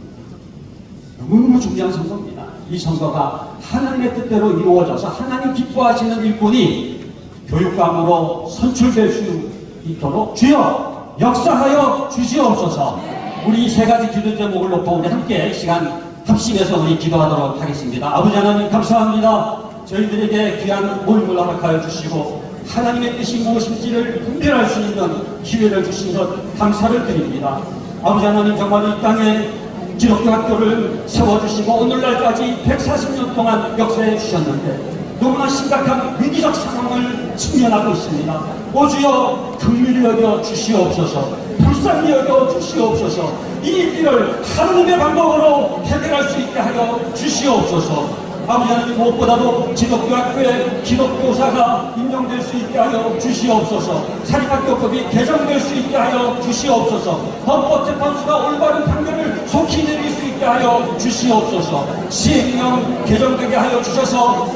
너무너무 중요한 선거입니다. 이 선거가 하나님의 뜻대로 이루어져서 하나님 기뻐하시는 일꾼이 교육감으로 선출될 수 있도록 주여 역사하여 주시옵소서. 우리 이 세 가지 기도 제목을 놓고 우리 함께 시간 합심해서 우리 기도하도록 하겠습니다. 아버지 하나님 감사합니다. 저희들에게 귀한 모임을 허락하여 주시고 하나님의 뜻이 무엇인지를 분별할 수 있는 기회를 주신 것 감사를 드립니다. 아버지 하나님, 정말 이 땅에 기독교 학교를 세워주시고 오늘날까지 140년 동안 역사해 주셨는데 너무나 심각한 위기적 상황을 직면하고 있습니다. 오 주여, 긍휼히 여겨 주시옵소서, 불쌍히 여겨 주시옵소서, 이 일을 하나님의 방법으로 해결할 수 있게 하여 주시옵소서. 아버지 하나님, 무엇보다도 기독교 학교에 기독교사가 인정될 수 있게 하여 주시옵소서. 사립학교법이 개정될 수 있게 하여 주시옵소서. 헌법재판소가 올바른 판결을 속히 내릴 수 있게 하여 주시옵소서. 시행령 개정되게 하여 주셔서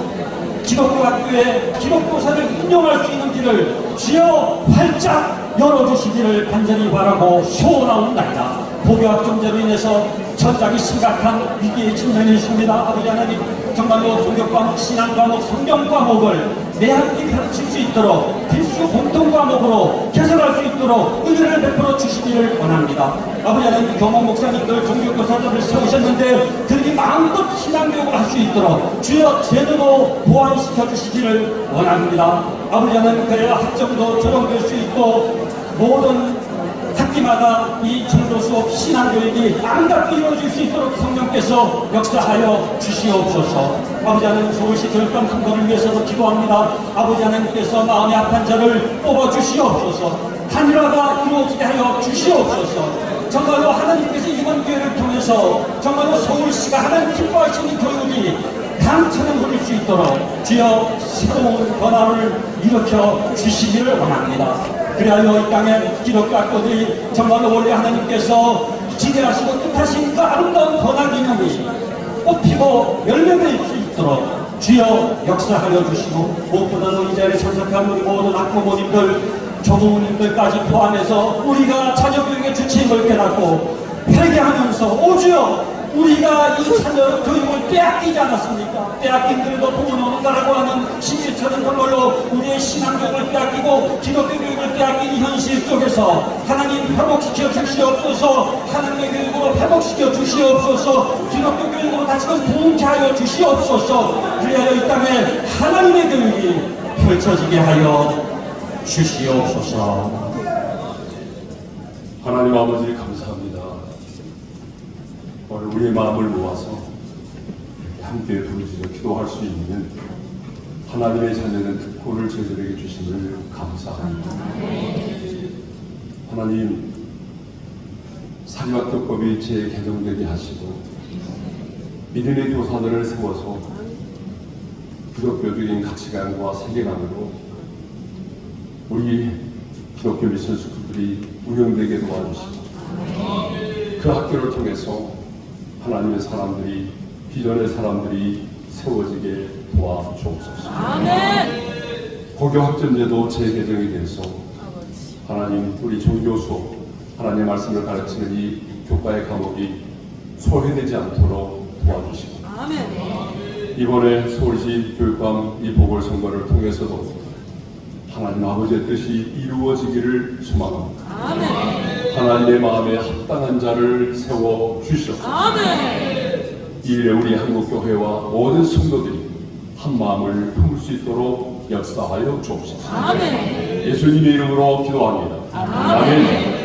기독교 학교에 기독교사를 인정할 수 있는 길을 주여 활짝 열어주시기를 간절히 바라고 소원하옵나이다. 고교학점제로 인해서 전장이 심각한 위기에 직면해 있습니다. 아버지 하나님, 정말로 종교과목, 신앙과목, 성경과목을 내 학기 가르칠 수 있도록 필수 공통과목으로 개설할 수 있도록 은혜를 베풀어 주시기를 원합니다. 아버지 하나님, 교목 목사님들, 종교교사들을 세우셨는데 그들이 마음껏 신앙교육을 할 수 있도록 주여 제대로 보완시켜 주시기를 원합니다. 아버지 하나님, 그래야 학점도 조정될 수 있고 모든 학기마다 이 정도 수업 신앙교육이 아름답게 이루어질 수 있도록 성령께서 역사하여 주시옵소서. 아버지 하나님, 서울시 교육감 선거를 위해서도 기도합니다. 아버지 하나님께서 마음의 합한 자를 뽑아 주시옵소서. 단일화가 이루어지게 하여 주시옵소서. 정말로 하나님께서 이번 기회를 통해서 정말로 서울시가 하나님 기뻐하시는 교육이 강천을 누릴 수 있도록 주여 새로운 변화를 일으켜 주시기를 원합니다. 그리하여 이 땅에 기독교 학교들이 정말로 원래 하나님께서 지대하시고 뜻하신 그 아름다운 번화 기념이 꽃피고 열매맺을 수 있도록 주여 역사하여 주시고, 무엇보다도 이 자리에 참석한 우리 모든 학부모님들, 조부모님들까지 포함해서 우리가 자녀교육의 주체임을 깨닫고 회개하면서 오 주여, 우리가 이 자녀 교육을 빼앗기지 않았습니까? 빼앗긴 들도 부모는 온다라고 하는 신실처럼 걸로 우리의 신앙교육을 빼앗기고 기독교 교육을 빼앗긴 현실 속에서 하나님 회복시켜 주시옵소서. 하나님의 교육으로 회복시켜 주시옵소서. 기독교 교육으로 다시금 부흥케 하여 주시옵소서. 그리하여 이 땅에 하나님의 교육이 펼쳐지게 하여 주시옵소서. 하나님 아버지 감사합니다. 오늘 우리의 마음을 모아서 함께 부르짖어 기도할 수 있는 하나님의 자녀는 특권을 저희들에게 주심을 감사합니다. 하나님, 사립학교법이 재개정되게 하시고 믿음의 교사들을 세워서 기독교적인 가치관과 세계관으로 우리 기독교 미션 스쿨들이 운영되게 도와주시고 그 학교를 통해서 하나님의 사람들이, 비전의 사람들이 세워지게 도와주옵소서. 아멘. 고교 학점제도 재개정이 돼서 하나님, 우리 종교 수업, 하나님의 말씀을 가르치는 이 교과의 과목이 소외되지 않도록 도와주시고, 아멘. 이번에 서울시 교육감 이 보궐선거를 통해서도 하나님 아버지의 뜻이 이루어지기를 소망합니다. 아멘. 하나님의 마음에 합당한 자를 세워 주시옵소서. 아멘. 이 일에 우리 한국교회와 모든 성도들이 한 마음을 품을 수 있도록 역사하여 주옵소서. 아멘. 예수님의 이름으로 기도합니다. 아멘. 아멘.